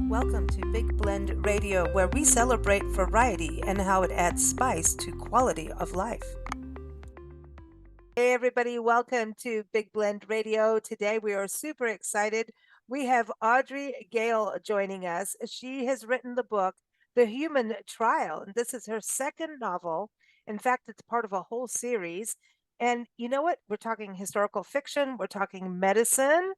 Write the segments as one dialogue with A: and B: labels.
A: Welcome to Big Blend Radio, where we celebrate variety and how it adds spice to quality of life. Hey, everybody, welcome to Big Blend Radio. Today we are super excited. We have Audrey Gale joining us. She has written the book, The Human Trial, and this is her second novel. In fact, it's part of a whole series. And you know what? We're talking historical fiction, we're talking medicine.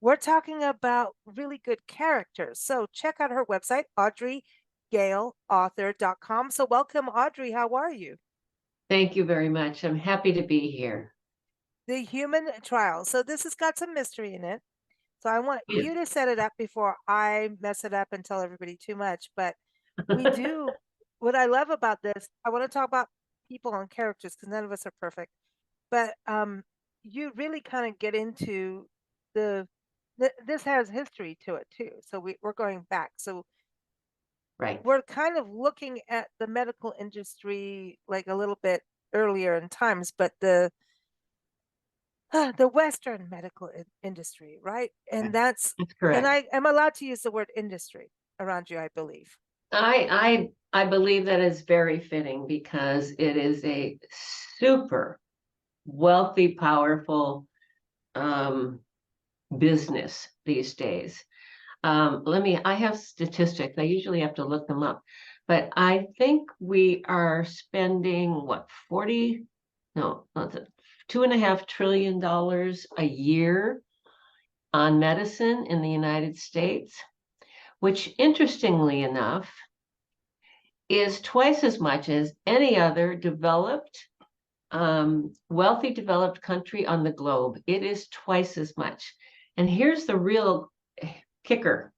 A: We're talking about really good characters. So check out her website, audreygaleauthor.com. So welcome, Audrey. How are you?
B: Thank you very much. I'm happy to be here.
A: The Human Trial. So this has got some mystery in it. So I want you to set it up before I mess it up and tell everybody too much. But we do, what I love about this, I want to talk about people and characters because none of us are perfect. But you really kind of get into this has history to it too. So we're going back. So
B: Right.
A: we're kind of looking at the medical industry like a little bit earlier in times, but the Western medical industry, right? And
B: That's
A: and
B: correct.
A: I am allowed to use the word industry around you, I believe.
B: I believe that is very fitting because it is a super wealthy, powerful business these days. I have statistics. I usually have to look them up, but I think we are spending what, 40, no, what's it, $2.5 trillion a year on medicine in the United States, which interestingly enough is twice as much as any other developed, wealthy developed country on the globe. It is twice as much. And here's the real kicker.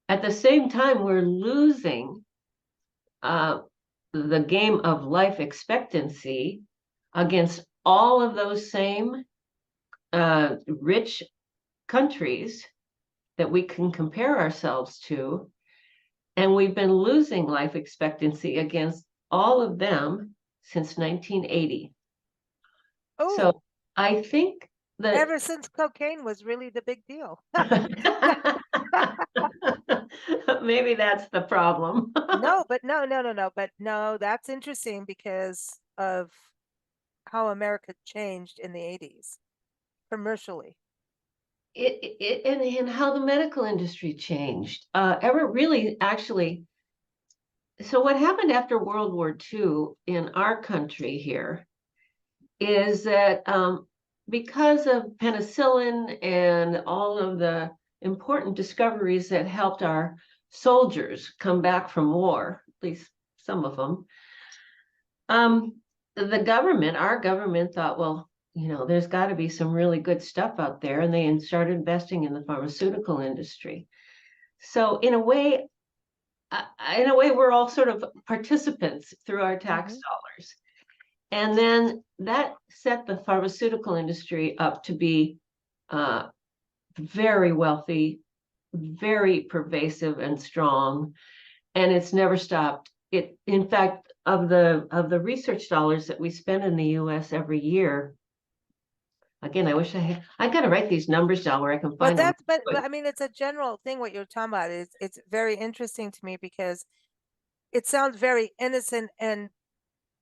B: At the same time, we're losing the game of life expectancy against all of those same rich countries that we can compare ourselves to. And we've been losing life expectancy against all of them since 1980. So
A: Oh,
B: I think that
A: ever since cocaine was really the big deal.
B: maybe that's the problem.
A: No, but no. But no, that's interesting because of how America changed in the 80s commercially.
B: And how the medical industry changed. Ever really, actually. So what happened after World War II in our country here is that because of penicillin and all of the important discoveries that helped our soldiers come back from war, at least some of them, the government, our government thought, well, there's got to be some really good stuff out there. And they started investing in the pharmaceutical industry. So in a way, we're all sort of participants through our tax dollars. And then that set the pharmaceutical industry up to be very wealthy, very pervasive and strong, and it's never stopped. In fact, of the research dollars that we spend in the U.S. every year, again, I got to write these numbers down where I can find them.
A: But I mean, it's a general thing. What you're talking about is it's very interesting to me because it sounds very innocent and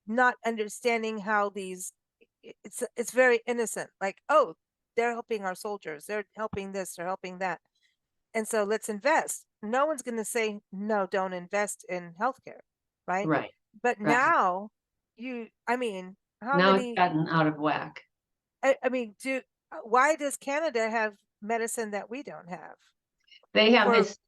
A: not understanding how it's very innocent. Like, oh, they're helping our soldiers. They're helping this. They're helping that. And so let's invest. No one's going to say, no, don't invest in healthcare. Right.
B: Right.
A: But
B: Right.
A: now how
B: Now it's
A: many,
B: gotten out of whack.
A: I mean, why does Canada have medicine that we don't have?
B: They have
A: For
B: this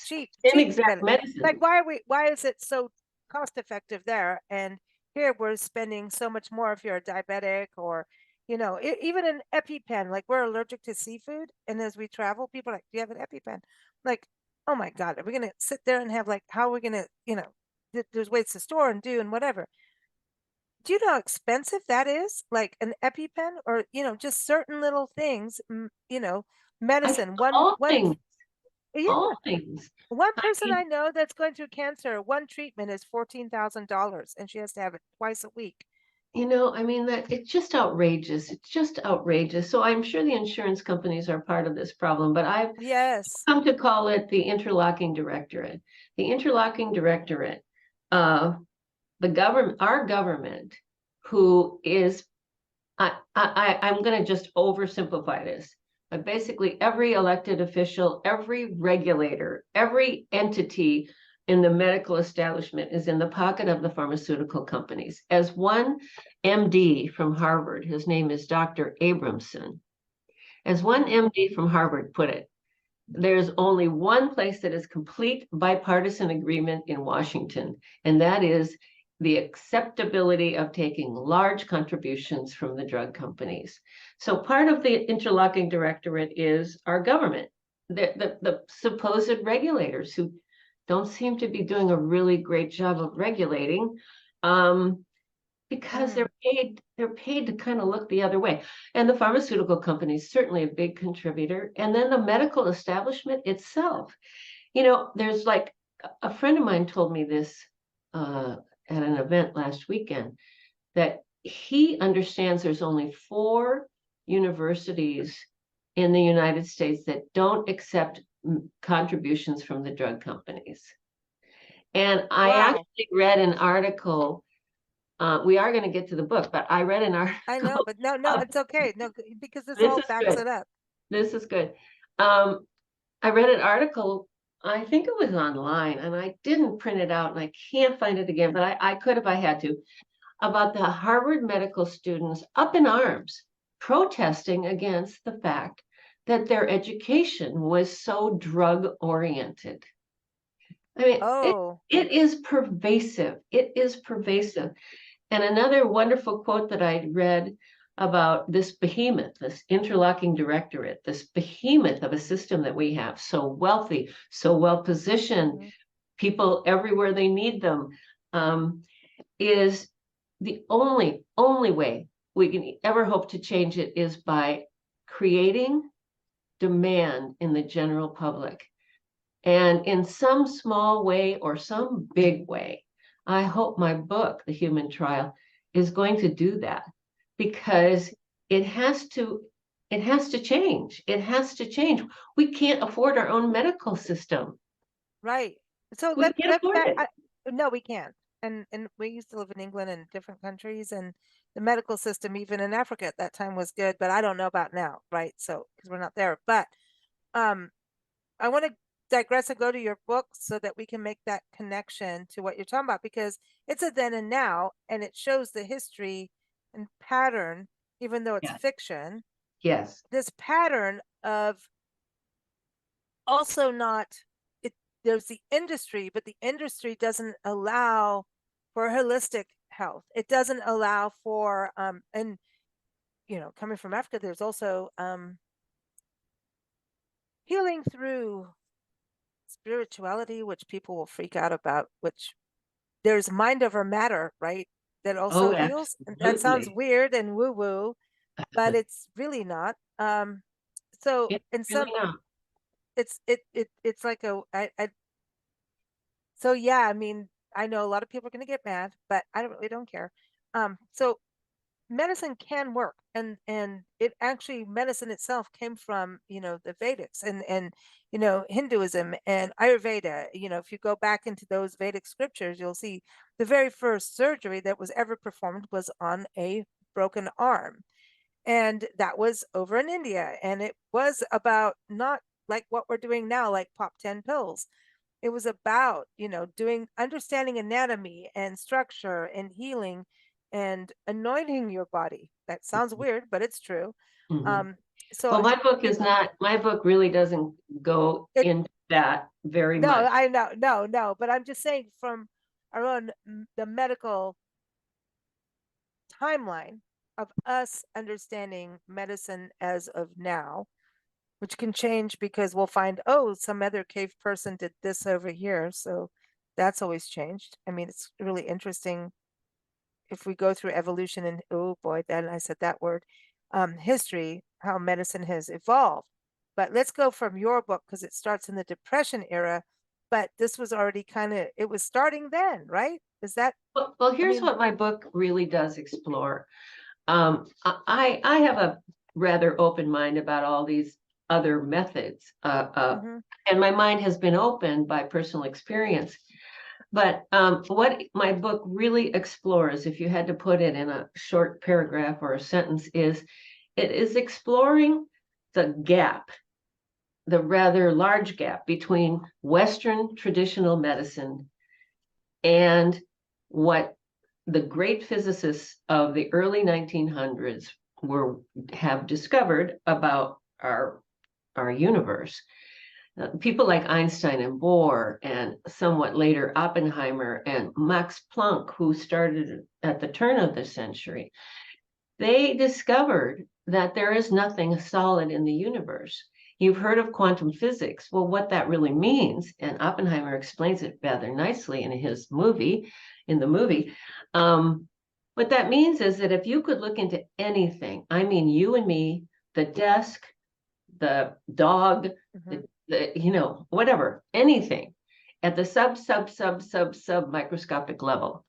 A: cheap
B: exact medicine.
A: Like, why is it so cost effective there? And here we're spending so much more if you're a diabetic or, even an EpiPen. Like, we're allergic to seafood. And as we travel, people are like, do you have an EpiPen? Like, oh my God, are we going to sit there and have how are we going to, there's ways to store and do and whatever. Do you know how expensive that is? Like an EpiPen or, just certain little things, medicine,
B: All things.
A: yeah.
B: All things.
A: One
B: I
A: person
B: mean,
A: I know that's going through cancer, one treatment is $14,000 and she has to have it twice a week.
B: I mean, that it's just outrageous. It's just outrageous. So I'm sure the insurance companies are part of this problem, but I've
A: Yes.
B: come to call it the interlocking directorate. The interlocking directorate, uh, our government, who is, I'm going to just oversimplify this, but basically every elected official, every regulator, every entity in the medical establishment is in the pocket of the pharmaceutical companies. As one MD from Harvard, his name is Dr. Abramson, as one
A: Mhm.
B: MD from Harvard put it, there's only one place that is complete bipartisan agreement in Washington, and that is the acceptability of taking large contributions from the drug companies. So part of the interlocking directorate is our government, the supposed regulators who don't seem to be doing a really great job of regulating. Um, because
A: Mm.
B: they're paid to kind of look the other way. And the pharmaceutical companies certainly a big contributor, and then the medical establishment itself. There's like a friend of mine told me this uh, at an event last weekend, that he understands there's only 4 universities in the United States that don't accept contributions from the drug companies. And I
A: Wow.
B: actually read an article. We are going to get to the book, but I read an
A: I know,
B: article.
A: but no, no,
B: uh,
A: it's okay. No, because this
B: this
A: all
B: is
A: backs
B: good.
A: it up.
B: This is good. Um, I read an article, I think it was online, and I didn't print it out, and I can't find it again, but I could if I had to, about the Harvard medical students up in arms protesting against the fact that their education was so drug oriented. I mean,
A: Oh,
B: it is pervasive. It is pervasive. And another wonderful quote that I read about this behemoth, this interlocking directorate, this behemoth of a system that we have, so wealthy, so well positioned,
A: mhm.
B: people everywhere they need them, um, is the only way we can ever hope to change it is by creating demand in the general public. And in some small way or some big way, I hope my book, The Human Trial, is going to do that, because it has to it has to change. It has to change. We can't afford our own medical system.
A: Right. So
B: We can't
A: let
B: afford
A: back.
B: it.
A: No, we can't. And we used to live in England and different countries, and the medical system, even in Africa at that time, was good. But I don't know about now, right? So because we're not there. But um, I want to digress and go to your book so that we can make that connection to what you're talking about, because it's a then and now, and it shows the history and pattern, even though it's
B: Yeah.
A: fiction.
B: Yes.
A: This pattern of also not it there's the industry, but the industry doesn't allow for holistic health. It doesn't allow for and coming from Africa, there's also healing through spirituality, which people will freak out about, which there's mind over matter, right? That also
B: Oh,
A: heals. And that sounds
B: absolutely.
A: weird and woo woo, but it's really not. So
B: It's
A: in
B: really
A: some
B: not.
A: it's like so yeah, I mean, I know a lot of people are going to get mad, but I don't really don't care. So medicine can work, and it actually medicine itself came from the Vedics and Hinduism and Ayurveda. If you go back into those Vedic scriptures, you'll see the very first surgery that was ever performed was on a broken arm, and that was over in India, and it was about not like what we're doing now, like pop 10 pills. It was about doing understanding anatomy and structure and healing and anointing your body. That sounds weird, but it's true.
B: Mhm.
A: um so
B: Well,
A: you know
B: my book really doesn't go
A: it
B: into that very
A: no,
B: much.
A: I know, no, but I'm just saying from our own the medical timeline of us understanding medicine as of now, which can change because we'll find, oh, some other cave person did this over here, so that's always changed. I mean, it's really interesting if we go through evolution and, oh boy, then I said that word, history, how medicine has evolved. But let's go from your book because it starts in the Depression era, but this was already kind of, it was starting then, right? Is that,
B: Well,
A: I
B: here's
A: mean,
B: what my book really does explore. I have a rather open mind about all these other methods,
A: hmm
B: and my mind has been opened by personal experience. But what my book really explores, if you had to put it in a short paragraph or a sentence, is it is exploring the gap, the rather large gap between Western traditional medicine and what the great physicists of the early 1900s were have discovered about our universe. People like Einstein and Bohr, and somewhat later Oppenheimer and Max Planck, who started at the turn of the century, they discovered that there is nothing solid in the universe. You've heard of quantum physics. Well, what that really means, and Oppenheimer explains it rather nicely in his movie, in the movie. What that means is that if you could look into anything, I mean, you and me, the desk, the dog,
A: hmm
B: whatever, anything at the sub microscopic level,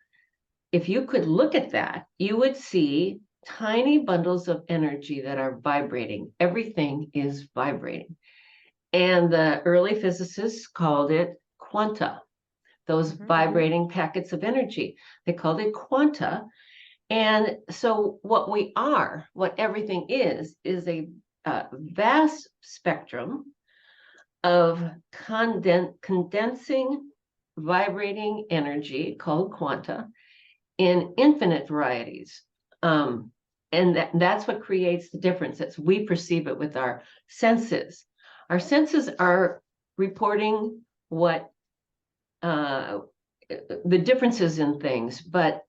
B: if you could look at that, you would see tiny bundles of energy that are vibrating. Everything is vibrating. And the early physicists called it quanta, those
A: hmm
B: vibrating packets of energy. They called it quanta. And so, what everything is a vast spectrum of condensing, vibrating energy called quanta in infinite varieties. And that's what creates the difference. That's we perceive it with our senses. Our senses are reporting what uh, the differences in things, but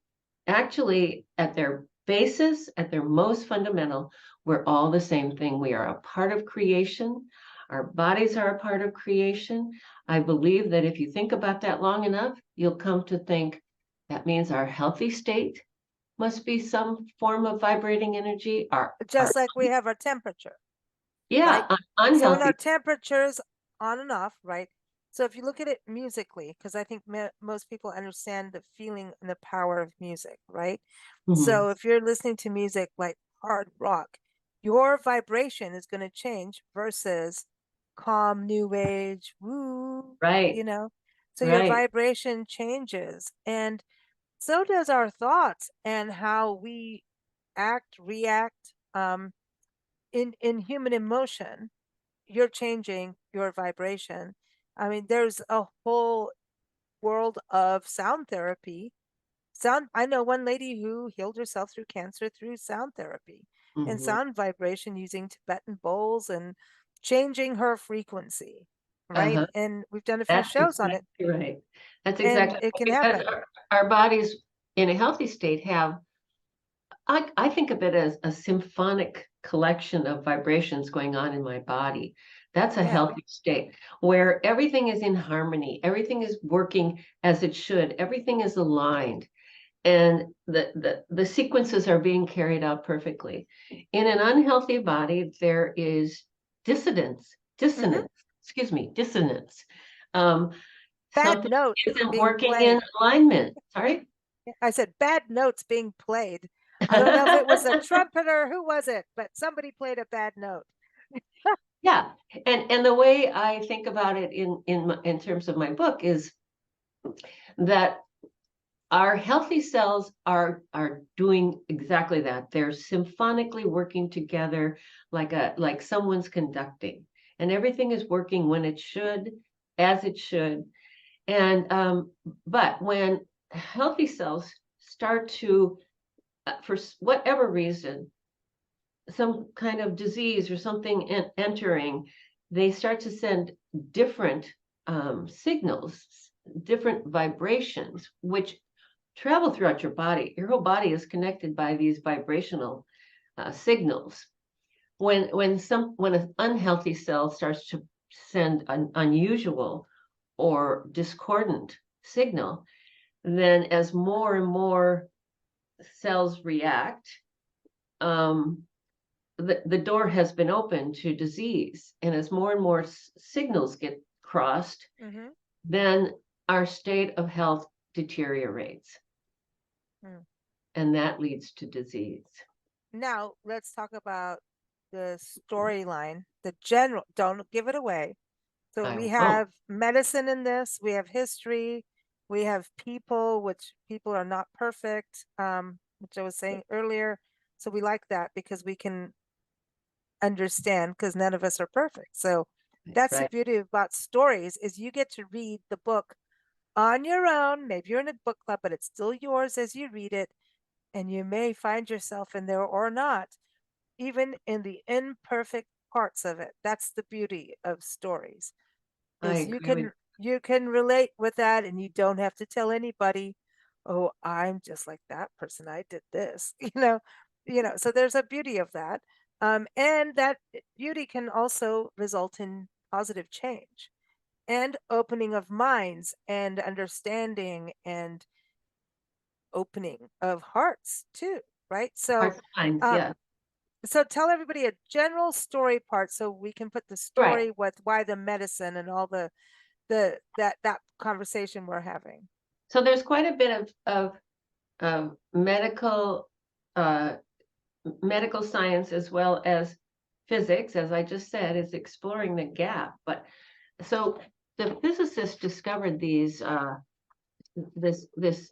B: actually, at their basis, at their most fundamental, we're all the same thing. We are a part of creation. Our bodies are a part of creation. I believe that if you think about that long enough, you'll come to think that means our healthy state must be some form of vibrating energy. Our
A: just like we have our temperature, right?
B: Yeah,
A: So when our
B: unhealthy.
A: temperature's on and off, right? So if you look at it musically, because I think most people understand the feeling and the power of music, right?
B: Mhm.
A: So if you're listening to music like hard rock, your vibration is going to change versus calm new age, woo, you
B: Right,
A: know? So your
B: right.
A: vibration changes, and so does our thoughts and how we act, react, in human emotion. You're changing your vibration. I mean, there's a whole world of sound therapy. Sound, I know one lady who healed herself through cancer through sound therapy and
B: Mhm.
A: sound vibration using Tibetan bowls and changing her frequency, right?
B: Uh-huh.
A: And we've done a few
B: That's
A: shows on it,
B: exactly right. That's
A: and
B: exactly
A: it
B: right.
A: can
B: Because
A: happen.
B: our bodies in a healthy state have, I think of it as a symphonic collection of vibrations going on in my body. That's a
A: Yeah.
B: healthy state where everything is in harmony, everything is working as it should, everything is aligned, and the sequences are being carried out perfectly. In an unhealthy body, there is
A: hmm
B: dissonance. Um,
A: Bad
B: Something
A: notes
B: isn't
A: being
B: working in
A: played.
B: alignment. Sorry?
A: I said bad notes being played. I don't know if it was a trumpeter, who was it, but somebody played a bad note.
B: Yeah, and the way I think about it in terms of my book is that our healthy cells are doing exactly that. They're symphonically working together like someone's conducting, and everything is working when it should, as it should. And but when healthy cells start to, for whatever reason, some kind of disease or something entering, they start to send different signals, different vibrations, which travel throughout your body. Your whole body is connected by these vibrational signals. When an unhealthy cell starts to send an unusual or discordant signal, then as more and more cells react, um, the door has been opened to disease. And as more and more signals get crossed,
A: hmm
B: then our state of health deteriorates.
A: Hmm.
B: And that leads to disease.
A: Now let's talk about the storyline, the general, don't give it away. So
B: I
A: we
B: won't.
A: have medicine in this, we have history, we have people, which people are not perfect, which I was saying earlier. So we like that because we can understand because none of us are perfect. So that's the
B: Right.
A: beauty about stories is you get to read the book on your own. Maybe you're in a book club, but it's still yours as you read it. And you may find yourself in there or not, even in the imperfect parts of it. That's the beauty of stories
B: I
A: is
B: agree with
A: you can relate with that and you don't have to tell anybody, oh, I'm just like that person. I did this, so there's a beauty of that. And that beauty can also result in positive change and opening of minds and understanding and opening of hearts too, right? So
B: hearts and minds,
A: um
B: yeah.
A: so tell everybody a general story part so we can put the
B: Right.
A: story with why the medicine and all the that conversation we're having.
B: So there's quite a bit of uh, medical science as well as physics, as I just said, is exploring the gap. But so the physicists discovered this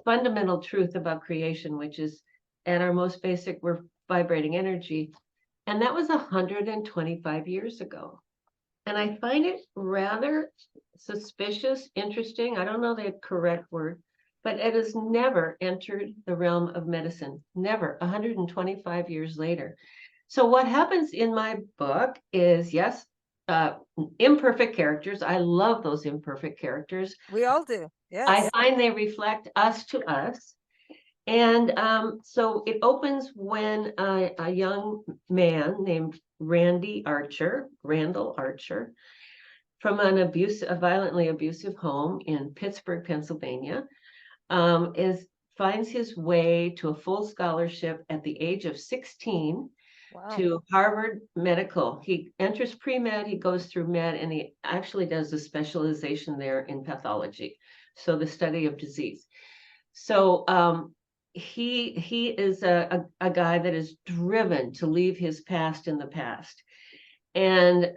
B: fundamental truth about creation, which is at our most basic, we're vibrating energy. And that was 125 years ago. And I find it rather suspicious, interesting. I don't know the correct word, but it has never entered the realm of medicine, never, 125 years later. So, what happens in my book is yes, uh, imperfect characters. I love those imperfect characters.
A: We all do.
B: I
A: Yes.
B: find they reflect us to us. And so it opens when a young man named Randall Archer, from a violently abusive home in Pittsburgh, Pennsylvania, is finds his way to a full scholarship at the age of 16
A: Wow.
B: to Harvard Medical. He enters pre-med, he goes through med, and he actually does a specialization there in pathology, so the study of disease. So he is a guy that is driven to leave his past in the past. And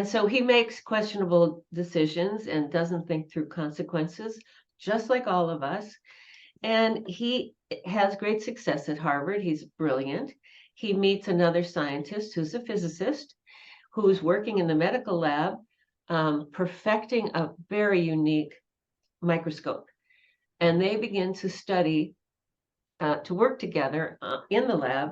B: so he makes questionable decisions and doesn't think through consequences, just like all of us. And he has great success at Harvard. He's brilliant. He meets another scientist who's a physicist who's working in the medical lab, perfecting a very unique microscope. And they begin to study, to work together in the lab,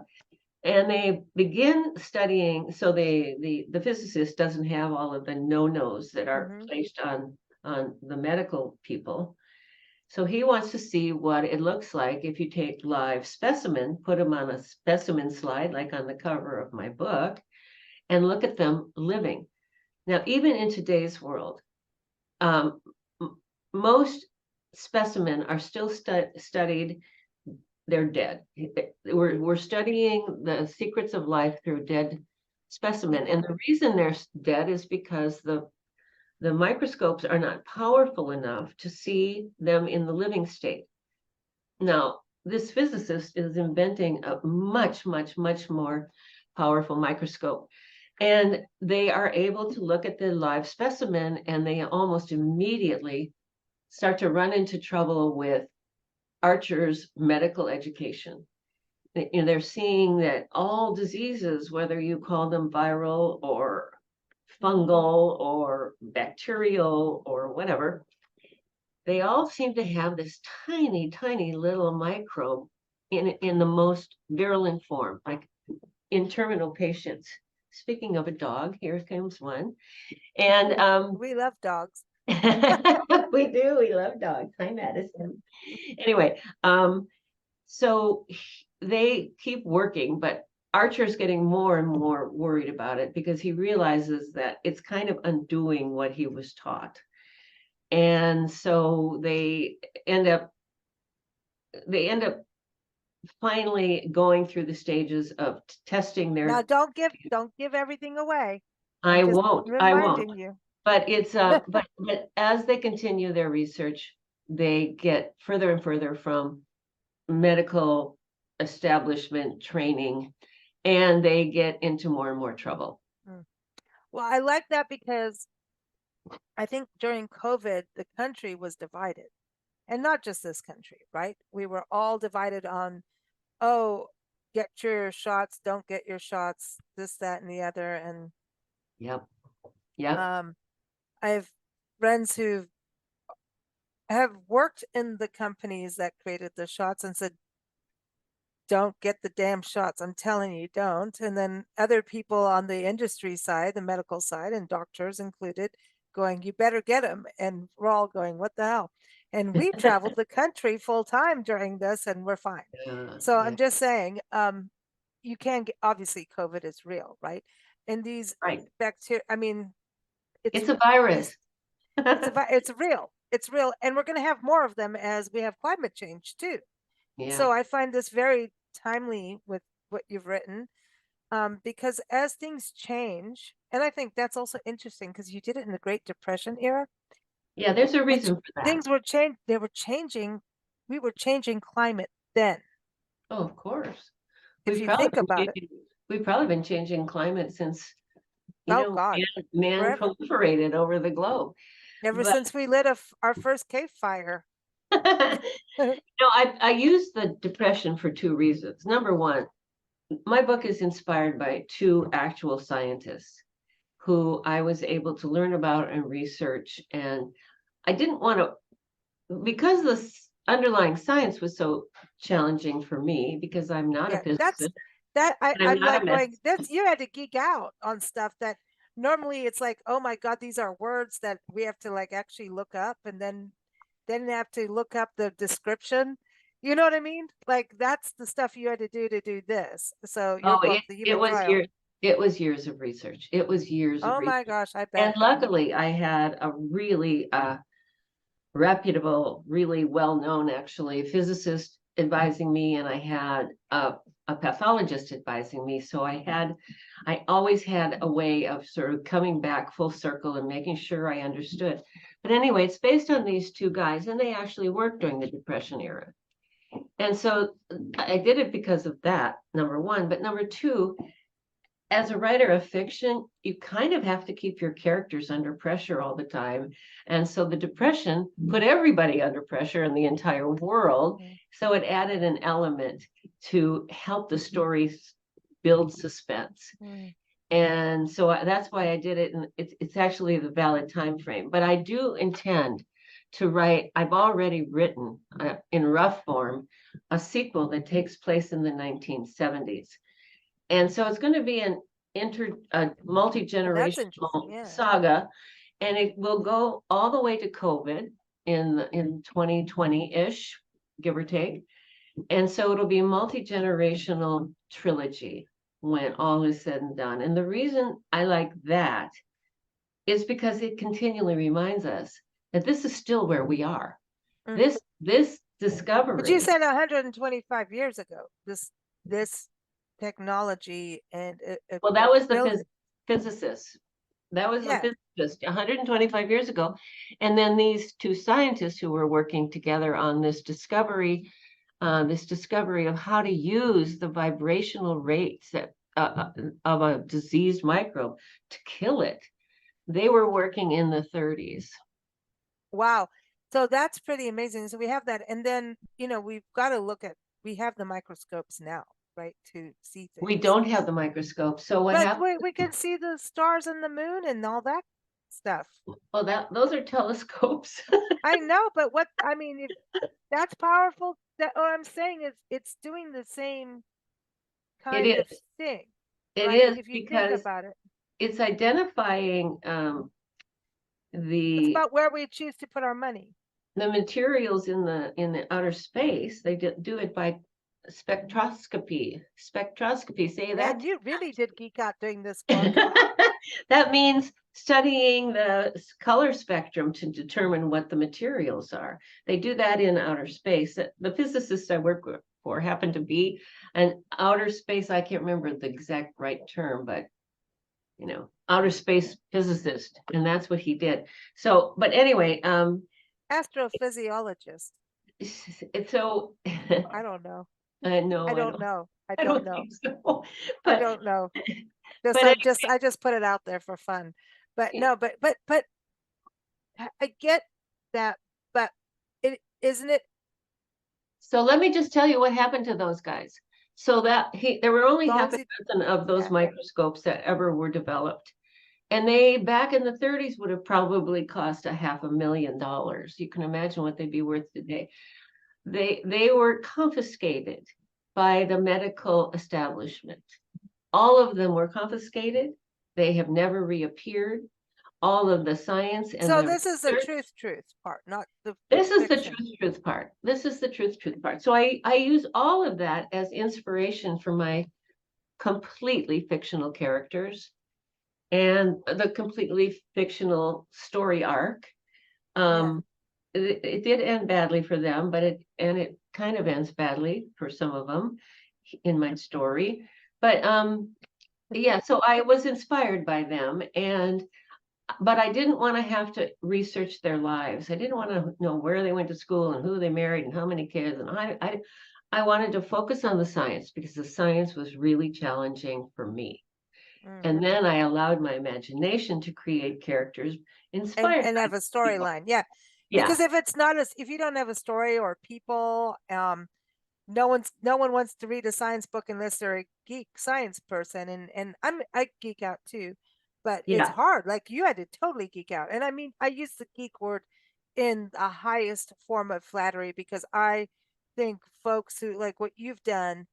B: and they begin studying. So the physicist doesn't have all of the no-nos that are
A: Mm-hmm.
B: placed on the medical people. So he wants to see what it looks like if you take live specimen, put them on a specimen slide, like on the cover of my book, and look at them living. Now, even in today's world, um, most specimen are still studied. They're dead. We're studying the secrets of life through dead specimen. And
A: People.
B: the reason they're dead is because the microscopes are not powerful enough to see them in the living state. Now, this physicist is inventing a much, much, much more powerful microscope. And they are able to look at the live specimen and they almost immediately start to run into trouble with Archer's medical education. They're seeing that all diseases, whether you call them viral or fungal or bacterial or whatever, they all seem to have this tiny, tiny little microbe in the most virulent form, like in terminal patients. Speaking of a dog, here comes one. And
A: We love dogs.
B: we do, we love dogs. Hi, Madison. Anyway, so they keep working, but Archer's getting more and more worried about it because he realizes that it's kind of undoing what he was taught. And so they end up finally going through the stages of testing
A: Now
B: their.
A: don't give everything away. I'm
B: I
A: just
B: won't, I won't.
A: reminding you.
B: But it's but as they continue their research, they get further and further from medical establishment training, and they get into more and more trouble.
A: Mm. Well, I like that because I think during COVID, the country was divided, and not just this country, right? We were all divided on, oh, get your shots, don't get your shots, this, that, and the other. And
B: Yep. Yep.
A: um, I have friends who have worked in the companies that created the shots and said, don't get the damn shots. I'm telling you, don't. And then other people on the industry side, the medical side, and doctors included, going, you better get them. And we're all going, what the hell? And we traveled the country full time during this, and we're fine. So
B: Yeah.
A: I'm just saying, you can get, obviously, COVID is real, right? And these
B: Right.
A: bacteria, I mean, it's
B: It's a virus.
A: these, it's real. It's real. And we're going to have more of them as we have climate change too.
B: Yeah.
A: So I find this very timely with what you've written, because as things change, and I think that's also interesting because you did it in the Great Depression era,
B: Yeah, there's a
A: which
B: reason for that.
A: things were changed. They were changing. We were changing climate then,
B: Oh, of course.
A: if you think about it.
B: We've probably been changing climate since,
A: Oh God,
B: man
A: forever.
B: proliferated over the globe.
A: Ever
B: But
A: since we lit our first cave fire.
B: I use the depression for two reasons. Number one, my book is inspired by two actual scientists who I was able to learn about and research. And I didn't want to, because the underlying science was so challenging for me, because I'm not a
A: Yeah, that's
B: physicist,
A: that
B: and I'm
A: I'm
B: not a
A: like going,
B: math.
A: that's, you had to geek out on stuff that normally it's like, oh my God, these are words that we have to like actually look up, and then have to look up the description. You know what I mean? Like that's the stuff you had to do this. So your
B: Oh,
A: book, The Human Trial.
B: it was years of research. It was years of
A: Oh
B: research.
A: my gosh, I
B: And
A: bet.
B: luckily I had a really reputable, really well-known, actually, physicist advising me, and I had a pathologist advising me. So I always had a way of sort of coming back full circle and making sure I understood. But anyway, it's based on these two guys, and they actually worked during the Depression era. And so I did it because of that, number one. But number two, as a writer of fiction, you kind of have to keep your characters under pressure all the time. And so the Depression put everybody under pressure in the entire world.
A: Mhm.
B: So it added an element to help the stories build suspense.
A: Mm.
B: And so that's why I did it. And it's actually the valid time frame. But I do intend to write, I've already written in rough form, a sequel that takes place in the 1970s. And so it's going to be a
A: Oh, that's interesting.
B: multi-generational
A: Yeah.
B: saga, and it will go all the way to COVID in 2020-ish, give or take. And so it'll be a multi-generational trilogy when all is said and done. And the reason I like that is because it continually reminds us that this is still where we are.
A: Mm.
B: This
A: But you
B: discovery.
A: said 125 years ago, this technology and
B: Well, that was the
A: ability.
B: physicist. That was the
A: Yeah.
B: physicist 125 years ago. And then these two scientists who were working together on this discovery of how to use the vibrational rates of a diseased microbe to kill it. They were working in the 30s.
A: Wow. So that's pretty amazing. So we have that. And then, we've got to we have the microscopes now, right, to see
B: We
A: things.
B: don't have the microscope. So what
A: But
B: happened?
A: we can see the stars and the moon and all that stuff.
B: Well, those are telescopes.
A: I know, but what I mean, if that's powerful, that what I'm saying is it's doing the same
B: It
A: kind of
B: is.
A: thing,
B: It
A: right?
B: is
A: If you think
B: because
A: about it,
B: it's identifying
A: it's
B: the
A: about where we choose to put our money.
B: materials in the outer space. They do it by spectroscopy, say
A: Man,
B: that.
A: you really did geek out doing this book.
B: That means studying the color spectrum to determine what the materials are. They do that in outer space. The physicists I work for happen to be an outer space, I can't remember the exact right term, but outer space physicist, and that's what he did. So, but anyway,
A: Astrophysiologist.
B: It's so,
A: I don't know.
B: no,
A: I don't know. I
B: I
A: don't
B: don't
A: know.
B: think so.
A: I
B: But,
A: don't know.
B: but
A: I just put it out there for fun. But
B: anyway,
A: no, but I get that, but it isn't it
B: so let me just tell you what happened to those guys. So that there were only
A: long
B: half
A: as
B: a
A: you
B: dozen of those
A: yeah.
B: microscopes that ever were developed. And they, back in the 30s, would have probably cost a $500,000. You can imagine what they'd be worth today. They were confiscated by the medical establishment. All of them were confiscated. They have never reappeared. All of the science and
A: So
B: the
A: this is the
B: research.
A: truth part, not the
B: This is the
A: fiction.
B: truth part. This is the truth part. So I use all of that as inspiration for my completely fictional characters and the completely fictional story arc.
A: Yeah.
B: Um, it did end badly for them, but it kind of ends badly for some of them in my story. But yeah, so I was inspired by them, and but I didn't want to have to research their lives. I didn't want to know where they went to school and who they married and how many kids. And I wanted to focus on the science because the science was really challenging for me.
A: Mm.
B: And then I allowed my imagination to create characters inspired
A: And
B: by
A: have a
B: people.
A: storyline. Yeah.
B: Yeah,
A: Because if it's not as if you don't have a story or people, no one wants to read a science book unless they're a geek science person. And I geek out too, but it's
B: yeah,
A: hard. Like you had to totally geek out. And I mean, I use the geek word in the highest form of flattery because I think folks who like what you've done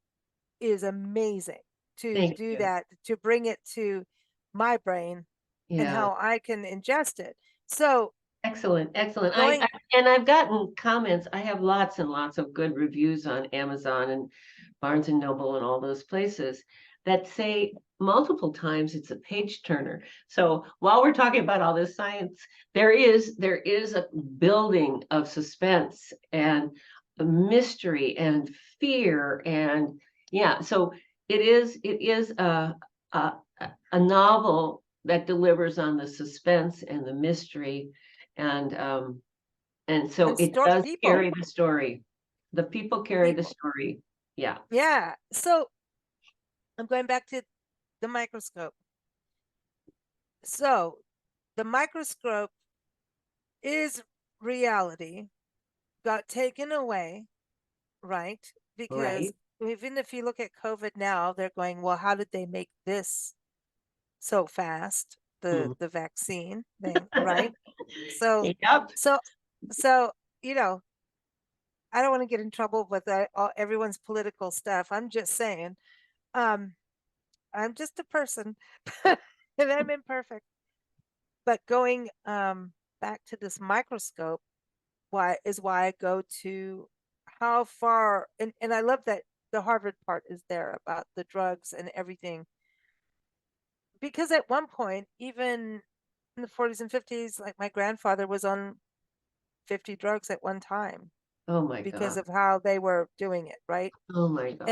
A: is amazing to
B: thank
A: do
B: you.
A: that, to bring it to my brain and
B: Yeah.
A: how I can ingest it. So
B: Excellent, excellent.
A: going,
B: And I've gotten comments. I have lots and lots of good reviews on Amazon and Barnes and Noble and all those places that say multiple times it's a page turner. So while we're talking about all this science, there is a building of suspense and mystery and fear and yeah. So it is a a novel that delivers on the suspense and the mystery and so
A: and
B: it
A: store
B: does
A: people.
B: carry the story. The people carry the
A: People.
B: story. Yeah.
A: Yeah. So I'm going back to the microscope. So the microscope is reality, got taken away, right? Because
B: Right.
A: even if you look at COVID now, they're going, well, how did they make this so fast?
B: Mm.
A: The vaccine thing, right? So
B: Yep.
A: so so you know, I don't want to get in trouble with everyone's political stuff. I'm just saying, um, I'm just a person, and I'm imperfect. But going back to this microscope, why I go to how far, and I love that the Harvard part is there about the drugs and everything. Because at one point, even in the 40s and 50s, like my grandfather was on 50 drugs at one time
B: Oh my
A: because
B: God.
A: of how they were doing it, right?
B: Oh my God.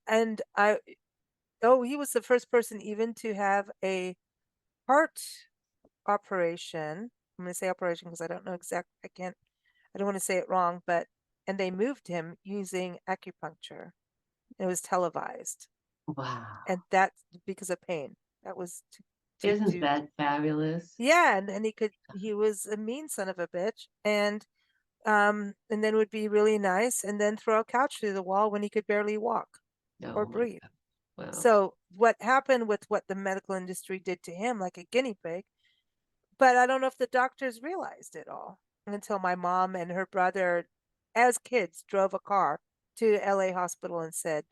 A: And I oh, he was the first person even to have a heart operation. I'm going to say operation because I don't know I can't, I don't want to say it wrong, but, and they moved him using acupuncture. It was televised.
B: Wow.
A: And that's because of pain. That was
B: Isn't
A: to,
B: that fabulous?
A: yeah. And he was a mean son of a bitch. And then would be really nice and then throw a couch through the wall when he could barely walk or
B: Oh my
A: breathe.
B: God. Wow.
A: So what happened with what the medical industry did to him, like a guinea pig, but I don't know if the doctors realized it all until my mom and her brother, as kids, drove a car to LA hospital and said,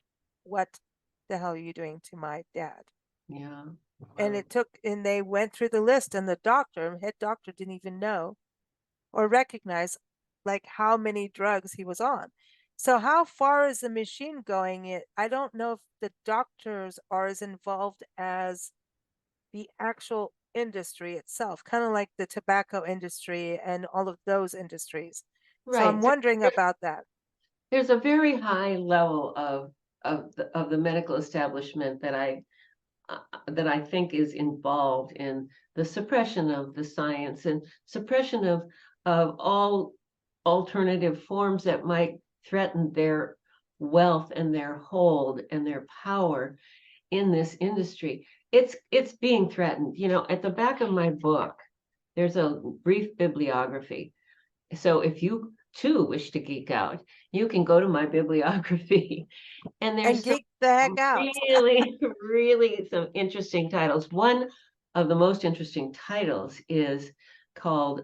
A: what the hell are you doing to my dad?
B: Yeah.
A: And
B: Wow.
A: and they went through the list, and the head doctor, didn't even know or recognize like how many drugs he was on. So how far is the machine going? I don't know if the doctors are as involved as the actual industry itself, kind of like the tobacco industry and all of those industries. So I'm
B: Right.
A: wondering about that.
B: There's a very high level of the medical establishment that I think is involved in the suppression of the science and suppression of all alternative forms that might threaten their wealth and their hold and their power in this industry. It's being threatened. At the back of my book, there's a brief bibliography. So if you too wish to geek out, you can go to my bibliography. And
A: And
B: there's some
A: geek the heck out.
B: really, really some interesting titles. One of the most interesting titles is called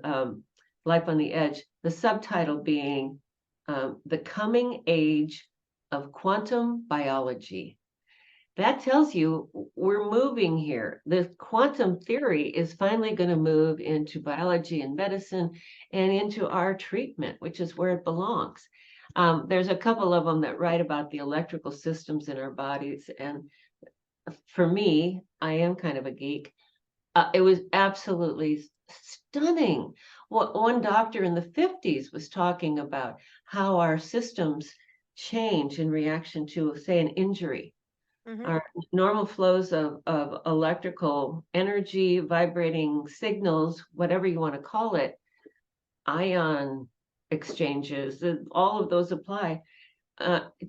B: Life on the Edge, the subtitle being The Coming Age of Quantum Biology. That tells you we're moving here. The quantum theory is finally going to move into biology and medicine and into our treatment, which is where it belongs. There's a couple of them that write about the electrical systems in our bodies. And for me, I am kind of a geek. It was absolutely stunning. What one doctor in the 50s was talking about how our systems change in reaction to, say, an injury.
A: Hmm.
B: Our normal flows of electrical energy, vibrating signals, whatever you want to call it, ion exchanges, all of those apply,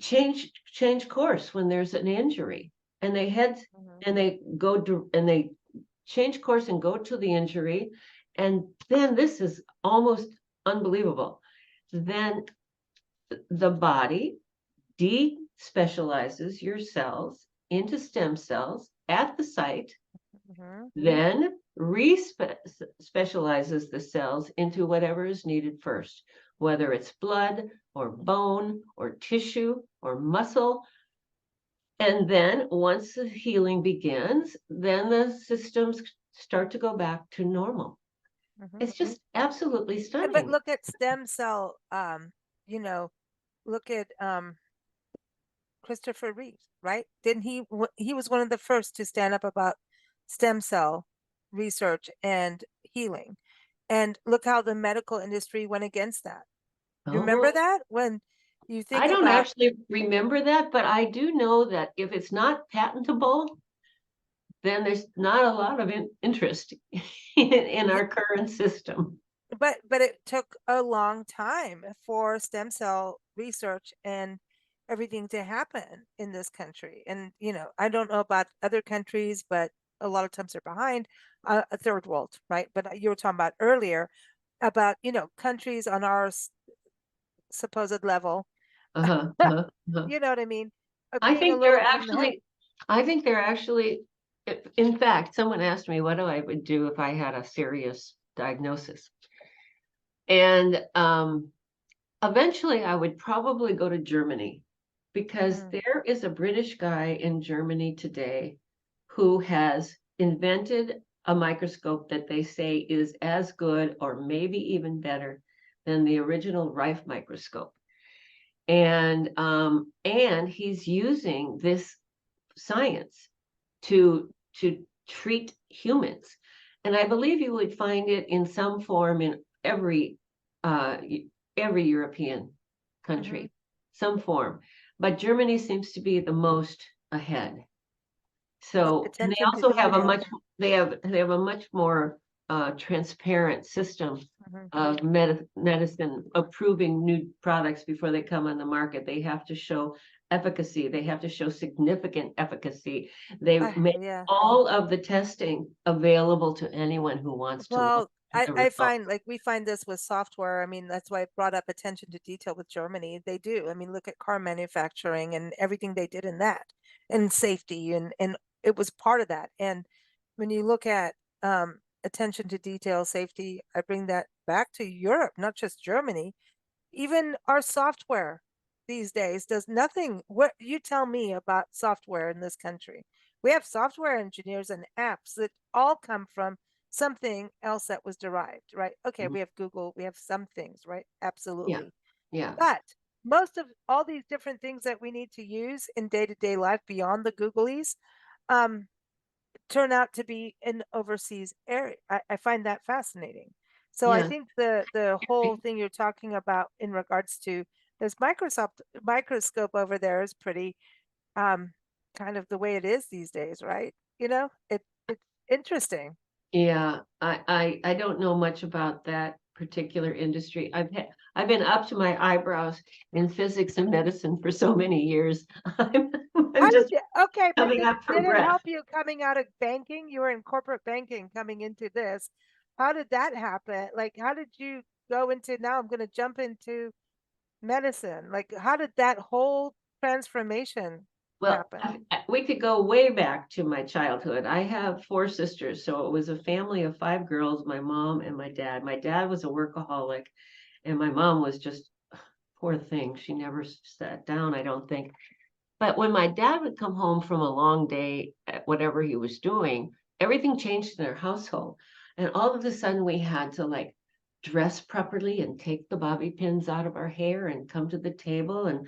B: change course when there's an injury. And they head
A: Hmm.
B: and they go and they change course and go to the injury. And then this is almost unbelievable. Then the body despecializes your cells into stem cells at the site,
A: Hmm.
B: then re-specializes the cells into whatever is needed first, whether it's blood or bone or tissue or muscle. And then once the healing begins, then the systems start to go back to normal.
A: Hmm.
B: It's just absolutely
A: But
B: stunning.
A: look at stem cell, you know, look at Christopher Reeve, right? Didn't he was one of the first to stand up about stem cell research and healing. And look how the medical industry went against that. You remember
B: Oh,
A: that when you
B: I
A: think
B: don't
A: about,
B: actually remember that, but I do know that if it's not patentable, then there's not a lot of interest in
A: yeah,
B: our current system.
A: but it took a long time for stem cell research and everything to happen in this country. And I don't know about other countries, but a lot of times they're behind a third world, right? But you were talking about earlier about countries on our supposed level.
B: Uh-huh, uh-huh, uh-huh.
A: You know what I mean?
B: I
A: Being a
B: think they're
A: little ahead.
B: actually, I think they're actually, in fact, someone asked me what I would do if I had a serious diagnosis. And eventually I would probably go to Germany because
A: Mm,
B: there is a British guy in Germany today who has invented a microscope that they say is as good or maybe even better than the original Rife microscope. And he's using this science to treat humans. And I believe you would find it in some form in uh, every European
A: mhm.
B: country, some form. But Germany seems to be the most ahead. So, and they
A: Attention to
B: also have a
A: detail.
B: much they have a much more transparent system
A: Mhm.
B: of medicine approving new products before they come on the market. They have to show efficacy. They have to show significant efficacy. They make
A: Yeah.
B: all of the testing available to anyone who wants to look
A: Well,
B: at
A: I
B: the
A: I
B: results.
A: find like we find this with software. I mean, that's why I brought up attention to detail with Germany. They do. I mean, look at car manufacturing and everything they did in that, and safety, and it was part of that. And when you look at attention to detail, safety, I bring that back to Europe, not just Germany. Even our software these days does nothing. What you tell me about software in this country? We have software engineers and apps that all come from something else that was derived, right? Okay,
B: Mhm.
A: we have Google, we have some things, right?
B: Yeah,
A: Absolutely.
B: yeah,
A: But most of all these different things that we need to use in day-to-day life beyond the Googlies, um, turn out to be in overseas area. I find that fascinating. So I
B: yeah,
A: think the whole thing you're talking about in regards to this Microsoft microscope over there is pretty um kind of the way it is these days, right? It's interesting.
B: yeah. I don't know much about that particular industry. I've been up to my eyebrows in physics and medicine for so many years. I'm
A: How did
B: just
A: okay, but
B: coming up for
A: did it
B: breath.
A: help you coming out of banking? You were in corporate banking coming into this. How did that happen? Like, how did you go into now I'm going to jump into medicine? Like, how did that whole transformation
B: Well,
A: happen?
B: we could go way back to my childhood. I have four sisters, so it was a family of five girls, my mom and my dad. My dad was a workaholic, and my mom was just poor thing. She never sat down, I don't think. But when my dad would come home from a long day at whatever he was doing, everything changed in our household. And all of a sudden we had to like dress properly and take the bobby pins out of our hair and come to the table and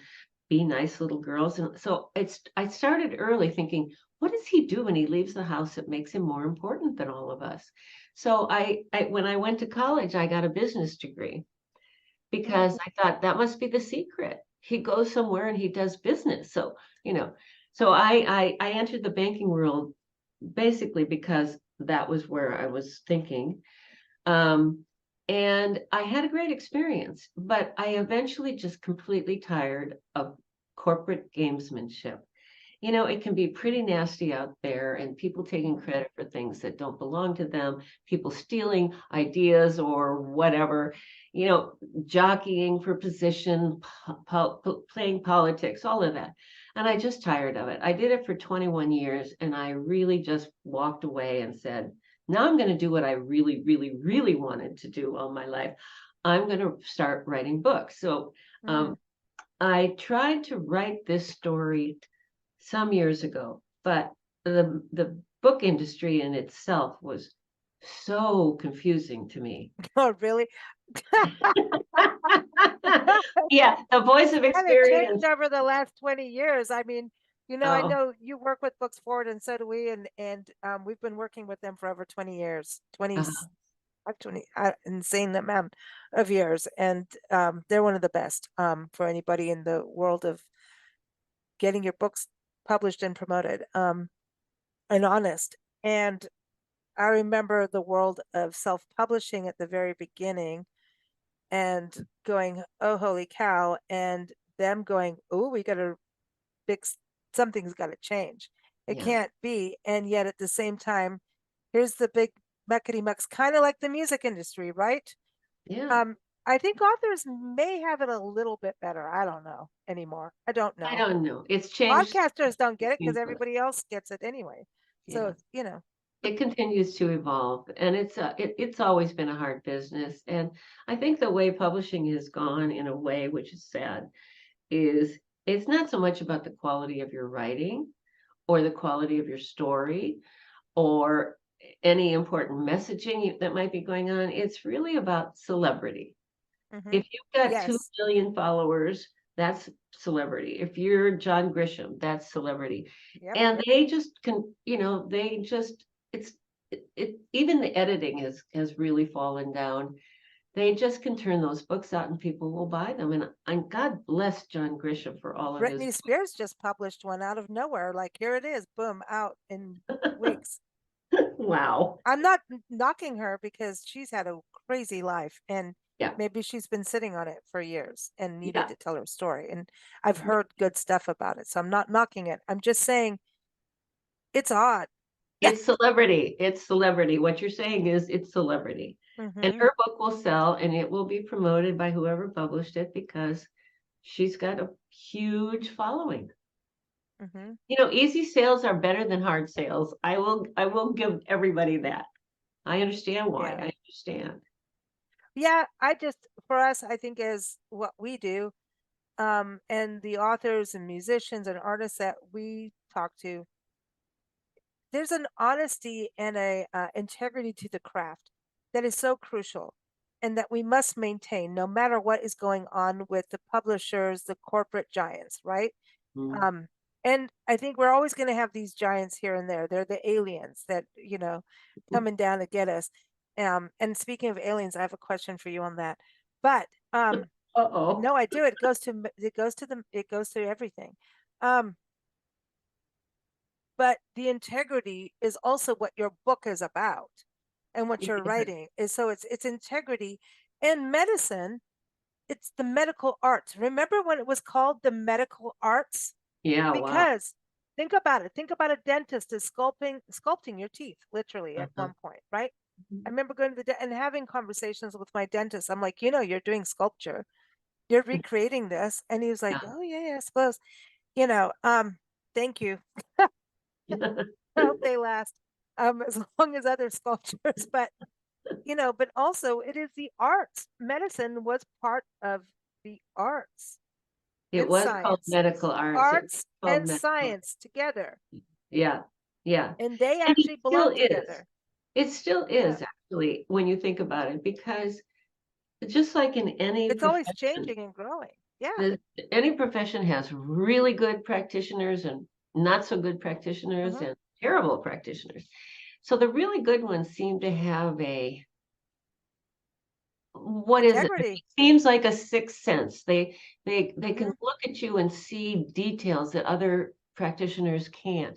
B: be nice little girls. And so I started early thinking, what does he do when he leaves the house that makes him more important than all of us? So when I went to college, I got a business degree
A: Mm,
B: because I thought that must be the secret. He goes somewhere and he does business. So, you know, so I entered the banking world basically because that was where I was thinking. Um, and I had a great experience, but I eventually just completely tired of corporate gamesmanship. It can be pretty nasty out there, and people taking
A: mhm,
B: credit for things that don't belong to them, people stealing ideas or whatever, you know, jockeying for position, playing politics, all of that. And I just tired of it. I did it for 21 years, and I really just walked away and said, now I'm going to do what I really, really, really wanted to do all my life. I'm going to start writing books. So
A: mm.
B: um, I tried to write this story some years ago, but the book industry in itself was so confusing to me.
A: Oh, really?
B: Yeah, the voice of
A: And it changed
B: experience.
A: over the last 20 years. I mean, I
B: Oh,
A: know you work with Books Forward and so do we, and we've been working with them for over 20 years, 20,
B: uh,
A: 20, insane amount of years. And they're one of the best for anybody in the world of getting your books published and promoted and honest. And I remember the world of self-publishing at the very beginning and going, oh, holy cow, and them going, oh, we got to fix something's got to change. It
B: yeah,
A: can't be. And yet at the same time, here's the big muckety mucks, kind of like the music industry, right?
B: yeah.
A: Um, I think authors may have it a little bit better. I don't know anymore. I don't
B: I
A: know.
B: don't know. It's changed.
A: Podcasters don't get it because
B: But
A: everybody else gets it anyway.
B: yeah,
A: So,
B: it continues to evolve, and it's always been a hard business. And I think the way publishing has gone in a way, which is sad, is it's not so much about the quality of your writing or the quality of your story or any important messaging that might be going on. It's really about celebrity.
A: hmm
B: If you've got 2
A: yes.
B: million followers, that's celebrity. If you're John Grisham, that's celebrity.
A: Yep.
B: And they just can, they just it's even the editing has really fallen down. They just can turn those books out and people will buy them. And God bless John Grisham for all of his.
A: Britney Spears just published one out of nowhere. Like, here it is, boom, out in weeks.
B: Wow.
A: I'm not knocking her because she's had a crazy life and
B: Yeah.
A: maybe she's been sitting on it for years and needed
B: Yeah.
A: to tell her story. And I've heard good stuff about it. So I'm not knocking it. I'm just saying it's odd.
B: It's celebrity. It's celebrity. What you're saying is it's celebrity. And
A: hmm
B: her book will sell and it will be promoted by whoever published it because she's got a huge following.
A: hmm
B: Easy sales are better than hard sales. I will give everybody that. I understand why.
A: Yeah.
B: I understand.
A: Yeah. For us, I think is what we do. And the authors and musicians and artists that we talk to, there's an honesty and a integrity to the craft that is so crucial and that we must maintain no matter what is going on with the publishers, the corporate giants, right?
B: Mm.
A: um and I think we're always going to have these giants here and there. They're the aliens that coming down to get us. And speaking of aliens, I have a question for you on that. But
B: Uh-oh.
A: no, I do. It goes to everything. um but the integrity is also what your book is about and what you're
B: Yeah.
A: writing is. So it's integrity. In medicine, it's the medical arts. Remember when it was called the medical arts?
B: Yeah, wow.
A: Because think about it. Think about a dentist is sculpting your teeth, literally at
B: Uh-huh.
A: one point, right? I remember going to the and having conversations with my dentist. I'm like, you're doing sculpture. You're recreating this. And he was like,
B: Yeah.
A: oh yeah, I suppose. You know, thank you. I hope they last as long as other sculptures. But also it is the arts. Medicine was part of the arts
B: It
A: and
B: was called
A: science.
B: medical arts. It was
A: Arts
B: called
A: and
B: medical.
A: science together.
B: Yeah, yeah.
A: And they
B: And it
A: actually
B: still
A: belong
B: is.
A: together.
B: It still
A: Yeah.
B: is actually when you think about it, because just like in any
A: It's always
B: profession,
A: changing and growing. Yeah.
B: the, any profession has really good practitioners and not so good practitioners
A: Hmm.
B: and terrible practitioners. So the really good ones seem to have a, what is it? It
A: Integrity.
B: seems like a sixth sense. They can
A: Hmm.
B: look at you and see details that other practitioners can't.